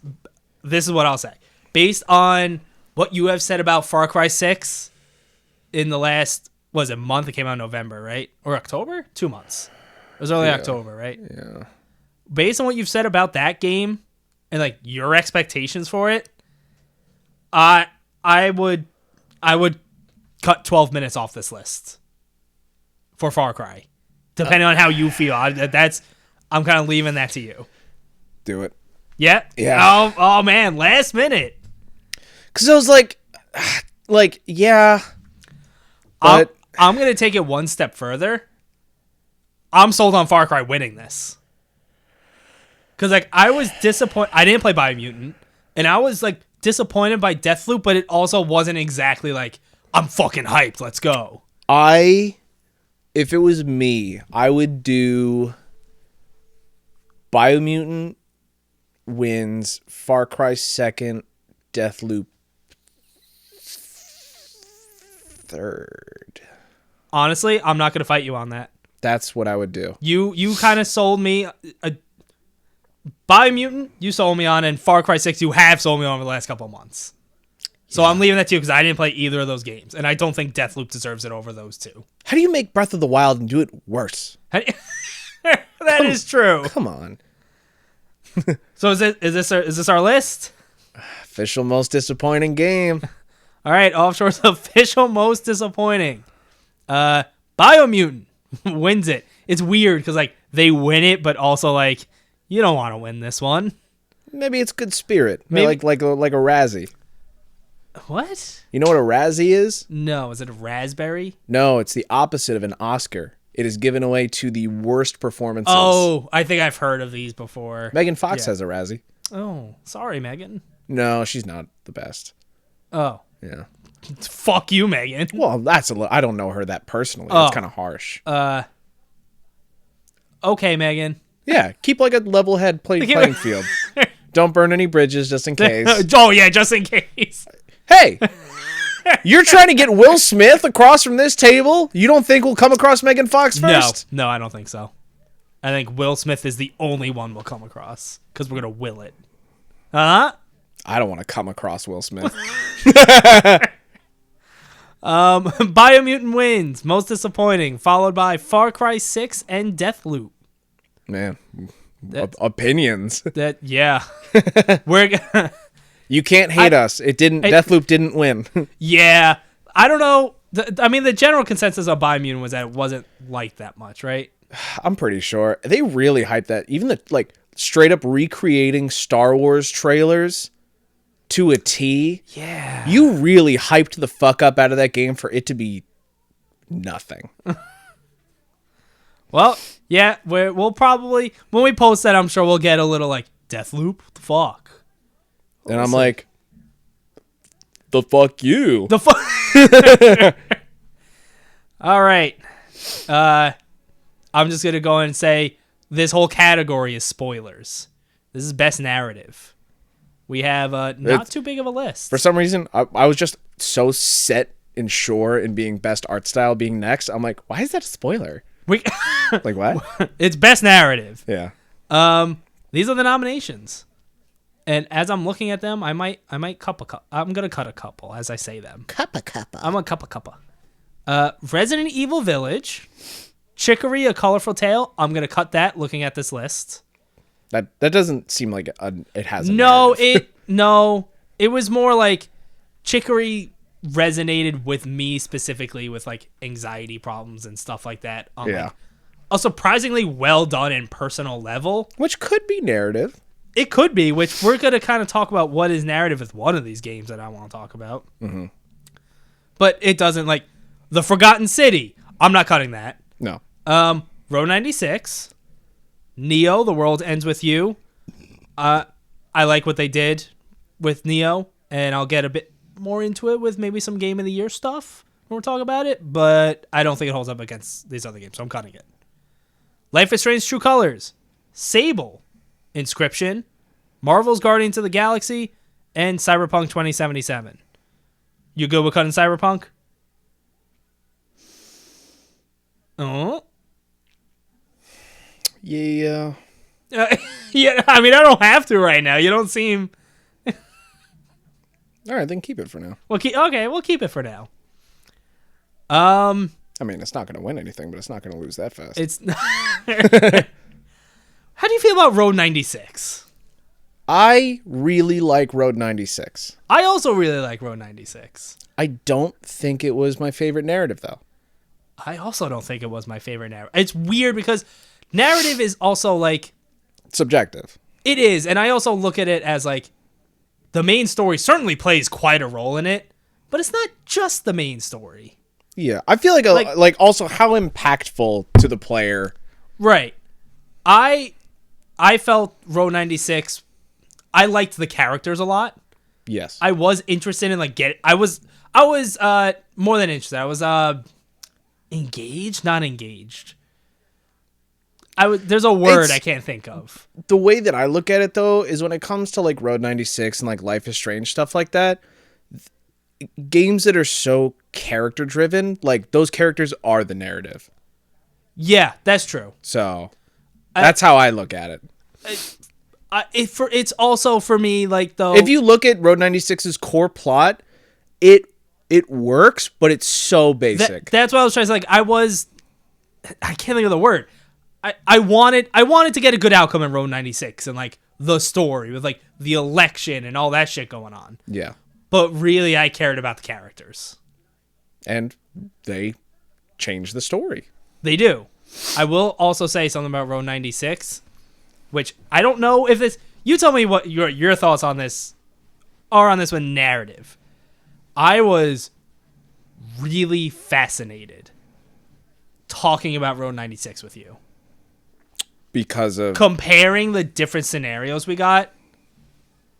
[SPEAKER 2] This is what I'll say. Based on what you have said about Far Cry 6 in the last, was it month? It came out in November, right? Or October? 2 months. It was early October, right?
[SPEAKER 1] Yeah.
[SPEAKER 2] Based on what you've said about that game and like your expectations for it, I would cut 12 minutes off this list for Far Cry, depending on how you feel. I'm kind of leaving that to you.
[SPEAKER 1] Do it.
[SPEAKER 2] Yeah.
[SPEAKER 1] Yeah.
[SPEAKER 2] Oh man, last minute.
[SPEAKER 1] Because I was like, yeah. But
[SPEAKER 2] I'm gonna take it one step further. I'm sold on Far Cry winning this. Because like I was disappointed. I didn't play Biomutant, and I was like disappointed by Deathloop, but it also wasn't exactly like I'm fucking hyped. Let's go.
[SPEAKER 1] If it was me, I would do Biomutant wins, Far Cry second, Deathloop third.
[SPEAKER 2] Honestly, I'm not gonna fight you on that.
[SPEAKER 1] That's what I would do.
[SPEAKER 2] You kind of sold me. Biomutant, you sold me on, and Far Cry 6, you have sold me on over the last couple of months. So I'm leaving that to you because I didn't play either of those games, and I don't think Deathloop deserves it over those two.
[SPEAKER 1] How do you make Breath of the Wild and do it worse?
[SPEAKER 2] That is true.
[SPEAKER 1] Come on.
[SPEAKER 2] So is this our list?
[SPEAKER 1] Official most disappointing game.
[SPEAKER 2] All right, Offshore's official most disappointing. Biomutant wins it. It's weird because like they win it, but also like you don't want to win this one.
[SPEAKER 1] Maybe it's good spirit.
[SPEAKER 2] Maybe-
[SPEAKER 1] Like a Razzie.
[SPEAKER 2] What?
[SPEAKER 1] You know what a Razzie is?
[SPEAKER 2] No, is it a raspberry?
[SPEAKER 1] No, it's the opposite of an Oscar. It is given away to the worst performances.
[SPEAKER 2] Oh, I think I've heard of these before.
[SPEAKER 1] Megan Fox
[SPEAKER 2] Yeah.
[SPEAKER 1] has a Razzie.
[SPEAKER 2] Oh, sorry, Megan.
[SPEAKER 1] No, she's not the best.
[SPEAKER 2] Oh,
[SPEAKER 1] Yeah.
[SPEAKER 2] fuck you, Megan.
[SPEAKER 1] Well, I don't know her that personally.
[SPEAKER 2] Oh.
[SPEAKER 1] That's kind of harsh.
[SPEAKER 2] Okay, Megan.
[SPEAKER 1] Yeah, keep like a level head playing field. Don't burn any bridges just in case.
[SPEAKER 2] Oh yeah, just in case.
[SPEAKER 1] Hey, you're trying to get Will Smith across from this table? You don't think we'll come across Megan Fox first?
[SPEAKER 2] No, I don't think so. I think Will Smith is the only one we'll come across because we're gonna will it.
[SPEAKER 1] I don't want to come across Will Smith.
[SPEAKER 2] Biomutant wins, most disappointing, followed by Far Cry 6 and Deathloop.
[SPEAKER 1] Man, opinions.
[SPEAKER 2] Yeah, we're gonna.
[SPEAKER 1] You can't hate us. Deathloop didn't win.
[SPEAKER 2] Yeah, I don't know. I mean, the general consensus of Biomutant was that it wasn't liked that much, right?
[SPEAKER 1] I'm pretty sure they really hyped that. Even the like straight up recreating Star Wars trailers to a T.
[SPEAKER 2] Yeah.
[SPEAKER 1] You really hyped the fuck up out of that game for it to be nothing.
[SPEAKER 2] Well, yeah, we'll probably when we post that, I'm sure we'll get a little like Deathloop. What the fuck?
[SPEAKER 1] And I'm like, the fuck you.
[SPEAKER 2] The fuck. All right. I'm just gonna go and say this whole category is spoilers. This is best narrative. We have not too big of a list.
[SPEAKER 1] For some reason, I was just so set and sure in being best art style being next. I'm like, why is that a spoiler? Like what?
[SPEAKER 2] It's best narrative.
[SPEAKER 1] Yeah.
[SPEAKER 2] These are the nominations. And as I'm looking at them, I might cup. I'm gonna cut a couple as I say them.
[SPEAKER 1] Cuppa.
[SPEAKER 2] I'm gonna cuppa. Resident Evil Village, Chicory: A Colorful Tale. I'm gonna cut that. Looking at this list.
[SPEAKER 1] That doesn't seem like it has.
[SPEAKER 2] It was more like Chicory resonated with me specifically with like anxiety problems and stuff like that. On like a surprisingly well done and personal level,
[SPEAKER 1] which could be narrative.
[SPEAKER 2] It could be, which we're going to kind of talk about what is narrative with one of these games that I want to talk about. Mm-hmm. But it doesn't, like, The Forgotten City. I'm not cutting that.
[SPEAKER 1] No.
[SPEAKER 2] Road 96. Neo, The World Ends With You. I like what they did with Neo, and I'll get a bit more into it with maybe some Game of the Year stuff when we're talking about it, but I don't think it holds up against these other games, so I'm cutting it. Life is Strange: True Colors. Sable. Inscription, Marvel's Guardians of the Galaxy, and Cyberpunk 2077. You good with cutting Cyberpunk? Oh.
[SPEAKER 1] Yeah.
[SPEAKER 2] Yeah, I mean, I don't have to right now. You don't seem...
[SPEAKER 1] All right, then keep it for now.
[SPEAKER 2] We'll keep it for now.
[SPEAKER 1] I mean, it's not going to win anything, but it's not going to lose that fast.
[SPEAKER 2] It's... How do you feel about Road 96?
[SPEAKER 1] I really like Road 96.
[SPEAKER 2] I also really like Road 96.
[SPEAKER 1] I don't think it was my favorite narrative, though.
[SPEAKER 2] I also don't think it was my favorite narrative. It's weird because narrative is also like...
[SPEAKER 1] Subjective.
[SPEAKER 2] It is, and I also look at it as like the main story certainly plays quite a role in it, but it's not just the main story.
[SPEAKER 1] Yeah, I feel like also how impactful to the player.
[SPEAKER 2] Right. I felt Row 96. I liked the characters a lot.
[SPEAKER 1] Yes.
[SPEAKER 2] I was interested in I was more than interested. I was engaged, not engaged. There's a word I can't think of.
[SPEAKER 1] The way that I look at it though is when it comes to like Road 96 and like Life is Strange stuff like that, games that are so character driven, like those characters are the narrative.
[SPEAKER 2] Yeah, that's true.
[SPEAKER 1] So that's how I look at it.
[SPEAKER 2] It's also for me like though.
[SPEAKER 1] If you look at Road 96's core plot, it works, but it's so basic.
[SPEAKER 2] That's what I was trying to say. Like I can't think of the word. I wanted to get a good outcome in Road 96 and like the story with like the election and all that shit going on.
[SPEAKER 1] Yeah.
[SPEAKER 2] But really I cared about the characters.
[SPEAKER 1] And they change the story.
[SPEAKER 2] They do. I will also say something about Road 96, which I don't know if this. You tell me what your thoughts on this are on this one narrative. I was really fascinated talking about Road 96 with you.
[SPEAKER 1] Because of
[SPEAKER 2] comparing the different scenarios we got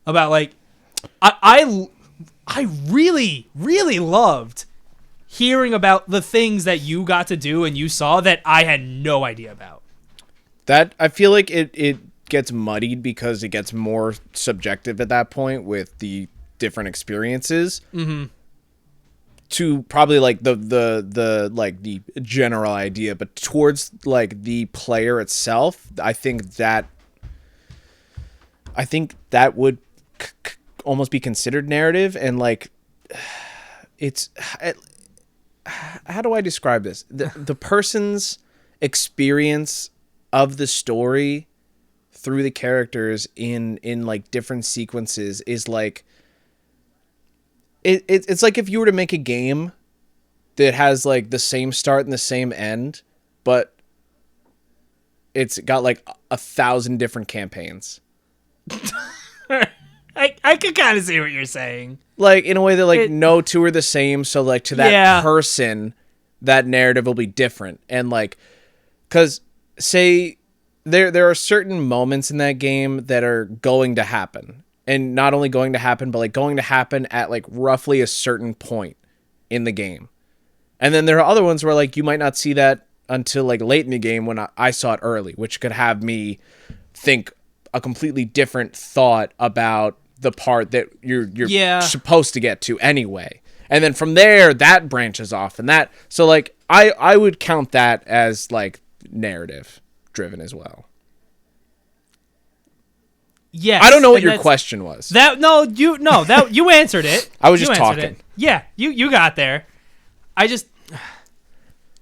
[SPEAKER 2] about like I really, really loved hearing about the things that you got to do and you saw that I had no idea about.
[SPEAKER 1] That I feel like it gets muddied because it gets more subjective at that point with the different experiences. Mm-hmm. To probably like the like the general idea, but towards like the player itself, I think that would almost be considered narrative. And like it's how do I describe this? The person's experience of the story through the characters in like different sequences is like it's like if you were to make a game that has like the same start and the same end, but it's got like 1,000 different campaigns.
[SPEAKER 2] I could kind of see what you're saying.
[SPEAKER 1] Like in a way that like no two are the same, so like to that person, that narrative will be different. And like, cause say there are certain moments in that game that are going to happen. And not only going to happen, but like going to happen at like roughly a certain point in the game. And then there are other ones where like you might not see that until like late in the game when I saw it early, which could have me think a completely different thought about the part that you're supposed to get to anyway. And then from there, that branches off and that. So like I would count that as like narrative driven as well.
[SPEAKER 2] Yes,
[SPEAKER 1] I don't know what your question was.
[SPEAKER 2] You answered it.
[SPEAKER 1] I was just talking.
[SPEAKER 2] Yeah, you got there. I just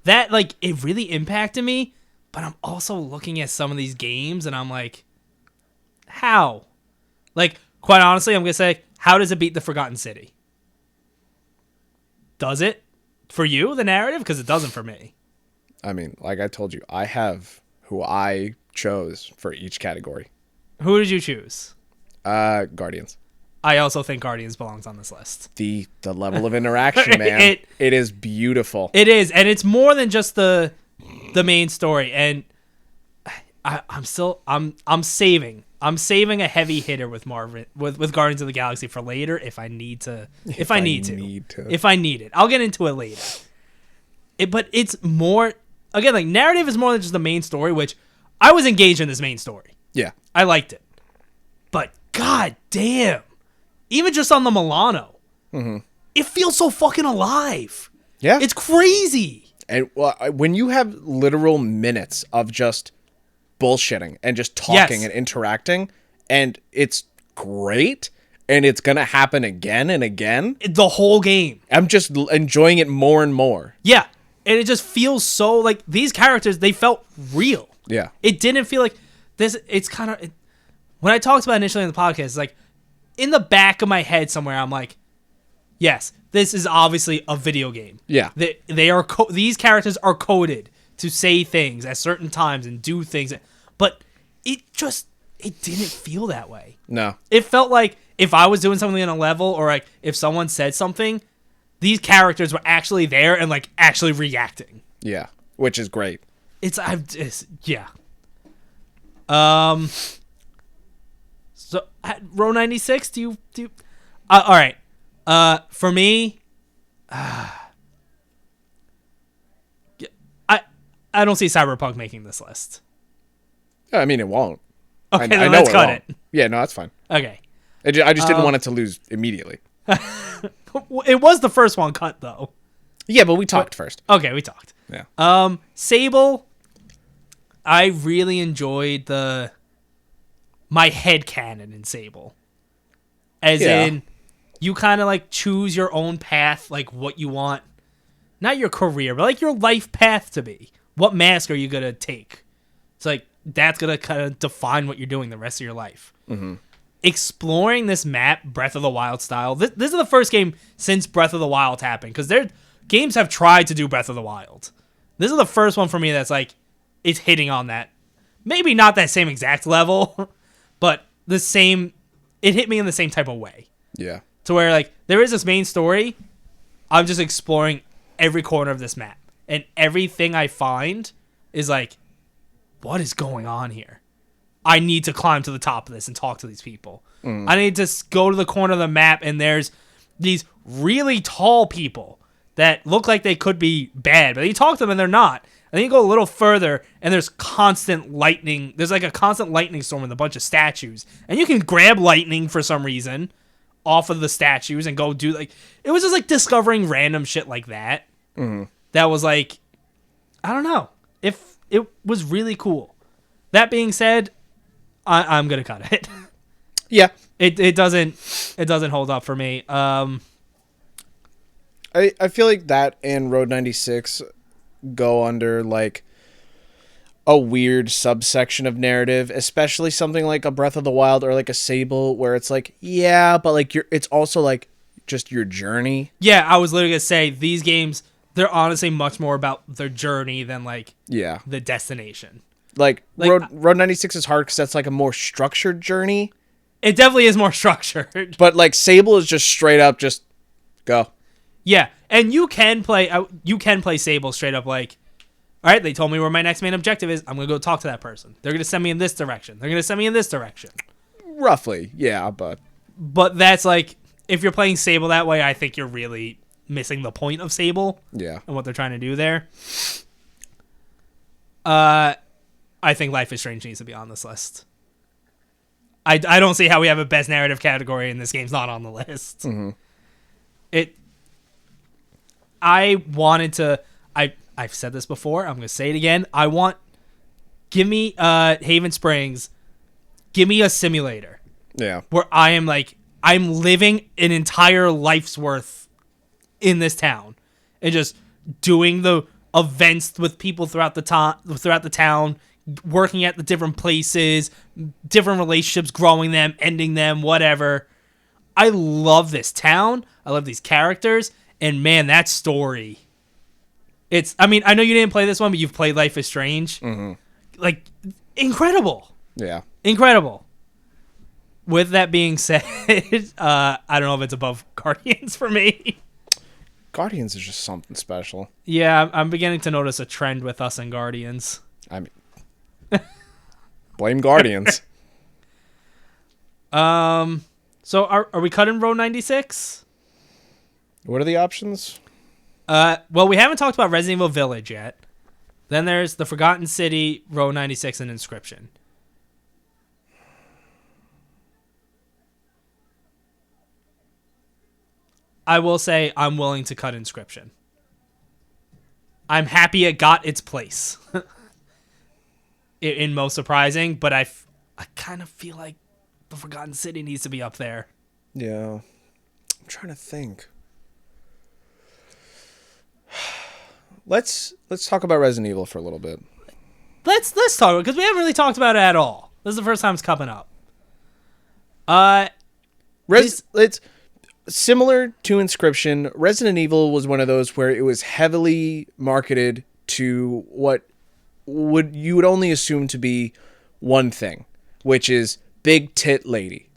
[SPEAKER 2] that like it really impacted me, but I'm also looking at some of these games and I'm like, how? Like quite honestly, I'm gonna say, how does it beat the Forgotten City? Does it for you the narrative? Because it doesn't for me.
[SPEAKER 1] I mean, like I told you, I have who I chose for each category.
[SPEAKER 2] Who did you choose?
[SPEAKER 1] Guardians.
[SPEAKER 2] I also think Guardians belongs on this list.
[SPEAKER 1] The level of interaction, man. It is beautiful.
[SPEAKER 2] It is, and it's more than just the main story. And I'm saving a heavy hitter with Marvel with Guardians of the Galaxy for later if I need to. If I need it, I'll get into it later. But it's more again like narrative is more than just the main story, which I was engaged in this main story.
[SPEAKER 1] Yeah.
[SPEAKER 2] I liked it. But god damn. Even just on the Milano. Mm-hmm. It feels so fucking alive.
[SPEAKER 1] Yeah.
[SPEAKER 2] It's crazy.
[SPEAKER 1] And when you have literal minutes of just bullshitting and just talking and interacting, and it's great, and it's going to happen again and again.
[SPEAKER 2] The whole game.
[SPEAKER 1] I'm just enjoying it more and more.
[SPEAKER 2] Yeah. And it just feels so like these characters, they felt real.
[SPEAKER 1] Yeah.
[SPEAKER 2] It didn't feel like this. It's kind of when I talked about initially in the podcast, it's like in the back of my head somewhere, I'm like, yes, this is obviously a video game.
[SPEAKER 1] Yeah.
[SPEAKER 2] They are these characters are coded to say things at certain times and do things, but it it didn't feel that way.
[SPEAKER 1] No.
[SPEAKER 2] It felt like if I was doing something on a level, or like if someone said something, these characters were actually there and like actually reacting.
[SPEAKER 1] Yeah, which is great.
[SPEAKER 2] Yeah. So row 96, do you all right. For me, I don't see Cyberpunk making this list.
[SPEAKER 1] I mean, it won't.
[SPEAKER 2] Okay,
[SPEAKER 1] I
[SPEAKER 2] then
[SPEAKER 1] know
[SPEAKER 2] let's
[SPEAKER 1] it
[SPEAKER 2] cut
[SPEAKER 1] won't.
[SPEAKER 2] it.
[SPEAKER 1] Yeah, no, that's fine.
[SPEAKER 2] Okay.
[SPEAKER 1] I just didn't want it to lose immediately.
[SPEAKER 2] It was the first one cut though.
[SPEAKER 1] Yeah, but we talked first.
[SPEAKER 2] Okay, we talked.
[SPEAKER 1] Yeah.
[SPEAKER 2] Sable, I really enjoyed my headcanon in Sable. As in, you kind of like choose your own path, like what you want. Not your career, but like your life path to be. What mask are you going to take? It's like, that's going to kind of define what you're doing the rest of your life.
[SPEAKER 1] Mm-hmm.
[SPEAKER 2] Exploring this map, Breath of the Wild style. This is the first game since Breath of the Wild happened, because their games have tried to do Breath of the Wild. This is the first one for me that's like, it's hitting on that. Maybe not that same exact level, but the same, it hit me in the same type of way.
[SPEAKER 1] Yeah.
[SPEAKER 2] To where like, there is this main story, I'm just exploring every corner of this map. And everything I find is like, what is going on here? I need to climb to the top of this and talk to these people. I need to go to the corner of the map, and there's these really tall people that look like they could be bad, but you talk to them and they're not. And then you go a little further, and there's constant lightning. There's like a constant lightning storm with a bunch of statues. And you can grab lightning for some reason off of the statues and go do like... It was just like discovering random shit like that.
[SPEAKER 1] Mm-hmm.
[SPEAKER 2] That was like... I don't know. If it was really cool. That being said... I'm gonna cut it.
[SPEAKER 1] Yeah,
[SPEAKER 2] it doesn't hold up for me.
[SPEAKER 1] I feel like that and Road 96 go under like a weird subsection of narrative, especially something like a Breath of the Wild or like a Sable, where it's like, yeah, but like it's also like just your journey.
[SPEAKER 2] Yeah, I was literally gonna say these games, they're honestly much more about their journey than like the destination.
[SPEAKER 1] Like Road 96 is hard because that's like a more structured journey.
[SPEAKER 2] It definitely is more structured.
[SPEAKER 1] But like Sable is just straight up, just go.
[SPEAKER 2] Yeah, and you can play Sable straight up like, all right, they told me where my next main objective is. I'm gonna go talk to that person. They're gonna send me in this direction. They're gonna send me in this direction.
[SPEAKER 1] Roughly, yeah, but
[SPEAKER 2] that's like, if you're playing Sable that way, I think you're really missing the point of Sable.
[SPEAKER 1] Yeah,
[SPEAKER 2] and what they're trying to do there. I think Life is Strange needs to be on this list. I don't see how we have a best narrative category and this game's not on the list.
[SPEAKER 1] Mm-hmm.
[SPEAKER 2] I've said this before. I'm going to say it again. Give me Haven Springs. Give me a simulator.
[SPEAKER 1] Yeah.
[SPEAKER 2] Where I'm living an entire life's worth in this town and just doing the events with people throughout the town, working at the different places, different relationships, growing them, ending them, whatever. I love this town. I love these characters. And man, that story. I know you didn't play this one, but you've played Life is Strange.
[SPEAKER 1] Mm-hmm.
[SPEAKER 2] Like, incredible.
[SPEAKER 1] Yeah.
[SPEAKER 2] Incredible. With that being said, I don't know if it's above Guardians for me.
[SPEAKER 1] Guardians is just something special.
[SPEAKER 2] Yeah, I'm beginning to notice a trend with us and Guardians.
[SPEAKER 1] I mean... Blame Guardians.
[SPEAKER 2] So are we cutting row 96?
[SPEAKER 1] What are the options?
[SPEAKER 2] Well, we haven't talked about Resident Evil Village yet. Then there's The Forgotten City, row 96, and Inscription. I will say I'm willing to cut Inscription. I'm happy it got its place. In most surprising, but I kind of feel like The Forgotten City needs to be up there.
[SPEAKER 1] Yeah. I'm trying to think. Let's talk about Resident Evil for a little bit.
[SPEAKER 2] Let's talk about it, because we haven't really talked about it at all. This is the first time it's coming up.
[SPEAKER 1] It's similar to Inscription. Resident Evil was one of those where it was heavily marketed to what you would only assume to be one thing. which is Big Tit Lady.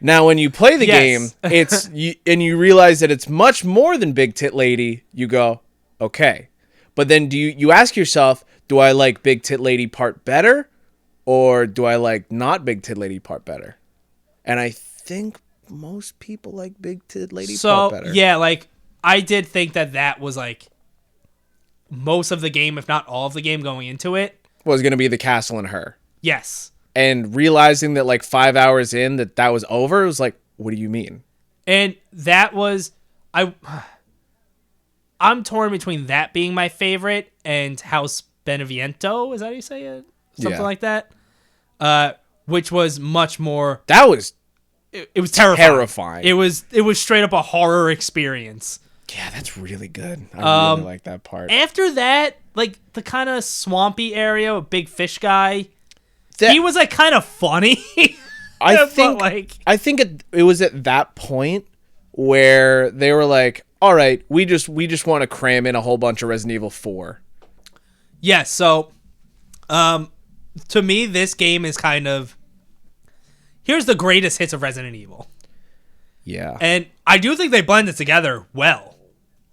[SPEAKER 1] Now, when you play the game, and you realize that it's much more than Big Tit Lady, you go, okay. But then you ask yourself, do I like Big Tit Lady part better, or do I like not Big Tit Lady part better? And I think most people like Big Tit Lady part better.
[SPEAKER 2] Yeah, like, I did think that was, like, most of the game, if not all of the game going into it.
[SPEAKER 1] Was going to be the castle and her.
[SPEAKER 2] Yes.
[SPEAKER 1] And realizing that, like, 5 hours in that was over, it was like, what do you mean?
[SPEAKER 2] And that was... I'm torn between that being my favorite and House Beneviento. Is that how you say it? Something like that. Which was much more...
[SPEAKER 1] That was...
[SPEAKER 2] It was terrifying. It was straight up a horror experience.
[SPEAKER 1] Yeah, that's really good. I really like that part.
[SPEAKER 2] After that, like, the kind of swampy area with Big Fish Guy... he was, like, kind of funny.
[SPEAKER 1] I think it was at that point where they were like, all right, we just want to cram in a whole bunch of Resident Evil 4.
[SPEAKER 2] Yeah, so to me, this game is kind of, here's the greatest hits of Resident Evil.
[SPEAKER 1] Yeah.
[SPEAKER 2] And I do think they blend it together well.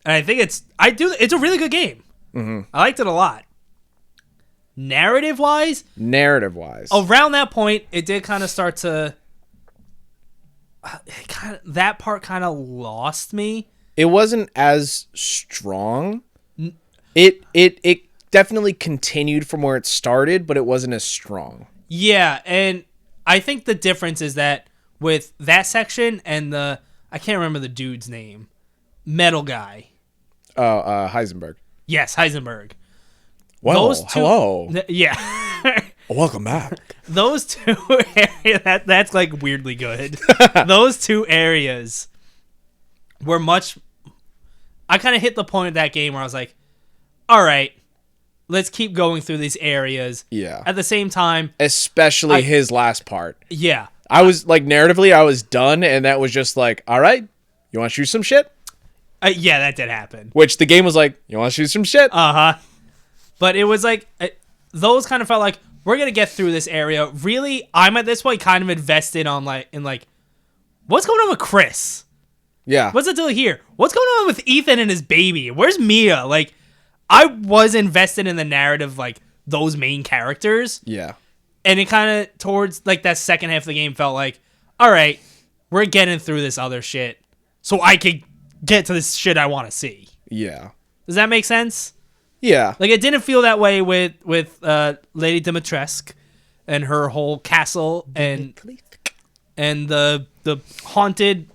[SPEAKER 2] And I think it's a really good game. Mm-hmm. I liked it a lot. Narrative-wise, around that point, it did kind of start to... that part kind of lost me.
[SPEAKER 1] It wasn't as strong. It definitely continued from where it started, but it wasn't as strong.
[SPEAKER 2] Yeah, and I think the difference is that with that section and I can't remember the dude's name. Metal guy.
[SPEAKER 1] Oh, Heisenberg.
[SPEAKER 2] Yes, Heisenberg.
[SPEAKER 1] Well,
[SPEAKER 2] those two,
[SPEAKER 1] hello.
[SPEAKER 2] Yeah.
[SPEAKER 1] Welcome back.
[SPEAKER 2] Those two areas, that's like weirdly good. Those two areas were much... I kind of hit the point of that game where I was like, all right, let's keep going through these areas.
[SPEAKER 1] Yeah.
[SPEAKER 2] At the same time...
[SPEAKER 1] Especially his last part.
[SPEAKER 2] Yeah.
[SPEAKER 1] I was, like, narratively, I was done, and that was just like, all right, you want to shoot some shit?
[SPEAKER 2] Yeah, that did happen.
[SPEAKER 1] Which the game was like, you want to shoot some shit?
[SPEAKER 2] Uh-huh. But it was like, those kind of felt like, we're going to get through this area. Really, I'm at this point kind of invested in what's going on with Chris?
[SPEAKER 1] Yeah.
[SPEAKER 2] What's the deal here? What's going on with Ethan and his baby? Where's Mia? Like, I was invested in the narrative, like, those main characters.
[SPEAKER 1] Yeah.
[SPEAKER 2] And it kind of, towards, like, that second half of the game felt like, all right, we're getting through this other shit so I could get to this shit I want to see.
[SPEAKER 1] Yeah.
[SPEAKER 2] Does that make sense?
[SPEAKER 1] Yeah.
[SPEAKER 2] Like, it didn't feel that way with Lady Dimitrescu and her whole castle and the haunted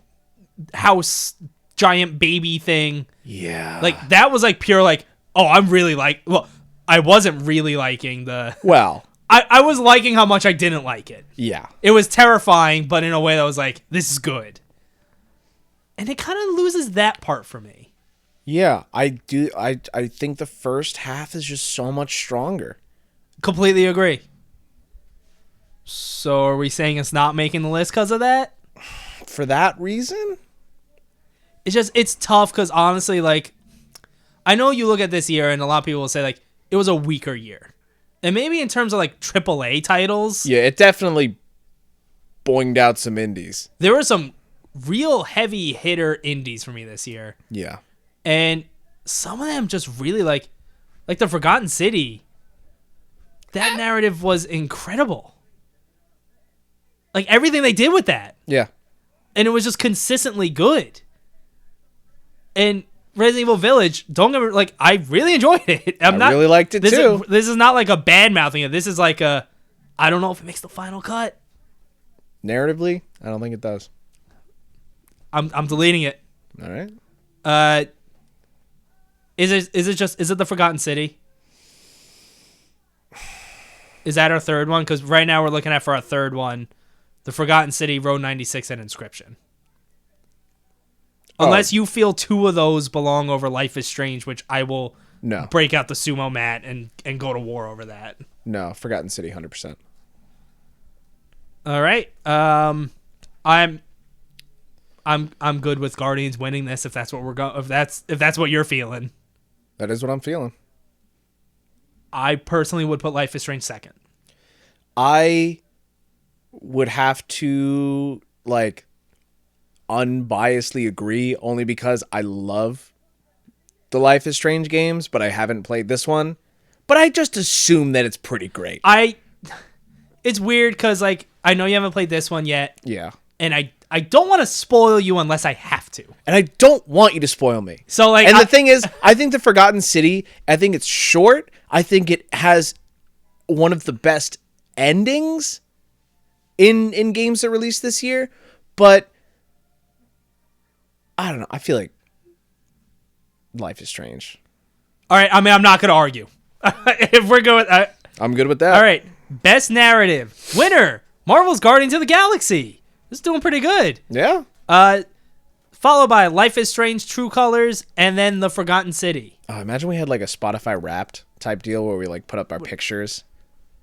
[SPEAKER 2] house giant baby thing.
[SPEAKER 1] Yeah.
[SPEAKER 2] Like, that was, like, pure, like, oh, I'm really well, I wasn't really liking I was liking how much I didn't like it.
[SPEAKER 1] Yeah.
[SPEAKER 2] It was terrifying, but in a way that was like, this is good. And it kind of loses that part for me.
[SPEAKER 1] Yeah, I do. I think the first half is just so much stronger.
[SPEAKER 2] Completely agree. So are we saying it's not making the list because of that?
[SPEAKER 1] For that reason?
[SPEAKER 2] It's tough because honestly, like, I know you look at this year and a lot of people will say, like, it was a weaker year. And maybe in terms of, like, AAA titles.
[SPEAKER 1] Yeah, it definitely boinged out some indies.
[SPEAKER 2] There were some real heavy hitter indies for me this year.
[SPEAKER 1] Yeah.
[SPEAKER 2] And some of them just really, like the Forgotten City. That narrative was incredible. Like, everything they did with that.
[SPEAKER 1] Yeah.
[SPEAKER 2] And it was just consistently good. And Resident Evil Village, don't get me, like, I really enjoyed it. I
[SPEAKER 1] really liked it too.
[SPEAKER 2] This is not like a bad mouthing it. This is like I don't know if it makes the final cut.
[SPEAKER 1] Narratively, I don't think it does.
[SPEAKER 2] I'm deleting it.
[SPEAKER 1] All right.
[SPEAKER 2] Is it the Forgotten City? Is that our third one? Because right now we're looking at, for our third one, the Forgotten City, Road 96, and Inscription. Unless you feel two of those belong over Life is Strange, which I will break out the sumo mat and go to war over that.
[SPEAKER 1] No, Forgotten City, 100%.
[SPEAKER 2] All right. I'm good with Guardians winning this if that's what we're going. If that's what you're feeling.
[SPEAKER 1] That is what I'm feeling.
[SPEAKER 2] I personally would put Life is Strange second.
[SPEAKER 1] I would have to like unbiasedly agree only because I love the Life is Strange games, but I haven't played this one. But I just assume that it's pretty great.
[SPEAKER 2] It's weird because like I know you haven't played this one yet.
[SPEAKER 1] Yeah.
[SPEAKER 2] And I don't want to spoil you unless I have to.
[SPEAKER 1] And I don't want you to spoil me.
[SPEAKER 2] So like,
[SPEAKER 1] and the thing is, I think the Forgotten City, I think it's short. I think it has one of the best endings in games that released this year. But I don't know. I feel like Life is Strange.
[SPEAKER 2] All right. I mean, I'm not going to argue. If we're going,
[SPEAKER 1] I'm good with that.
[SPEAKER 2] All right. Best narrative winner: Marvel's Guardians of the Galaxy. This is doing pretty good.
[SPEAKER 1] Yeah.
[SPEAKER 2] Followed by Life is Strange, True Colors, and then The Forgotten City.
[SPEAKER 1] Imagine we had like a Spotify Wrapped type deal where we like put up our pictures.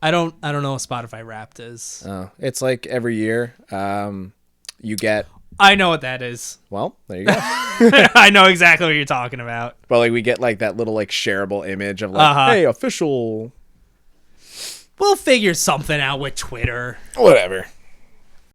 [SPEAKER 2] I don't know what Spotify Wrapped is.
[SPEAKER 1] It's like every year, you get.
[SPEAKER 2] I know what that is.
[SPEAKER 1] Well, there you go.
[SPEAKER 2] I know exactly what you're talking about.
[SPEAKER 1] But like we get like that little like shareable image of like, hey, official.
[SPEAKER 2] We'll figure something out with Twitter.
[SPEAKER 1] Whatever.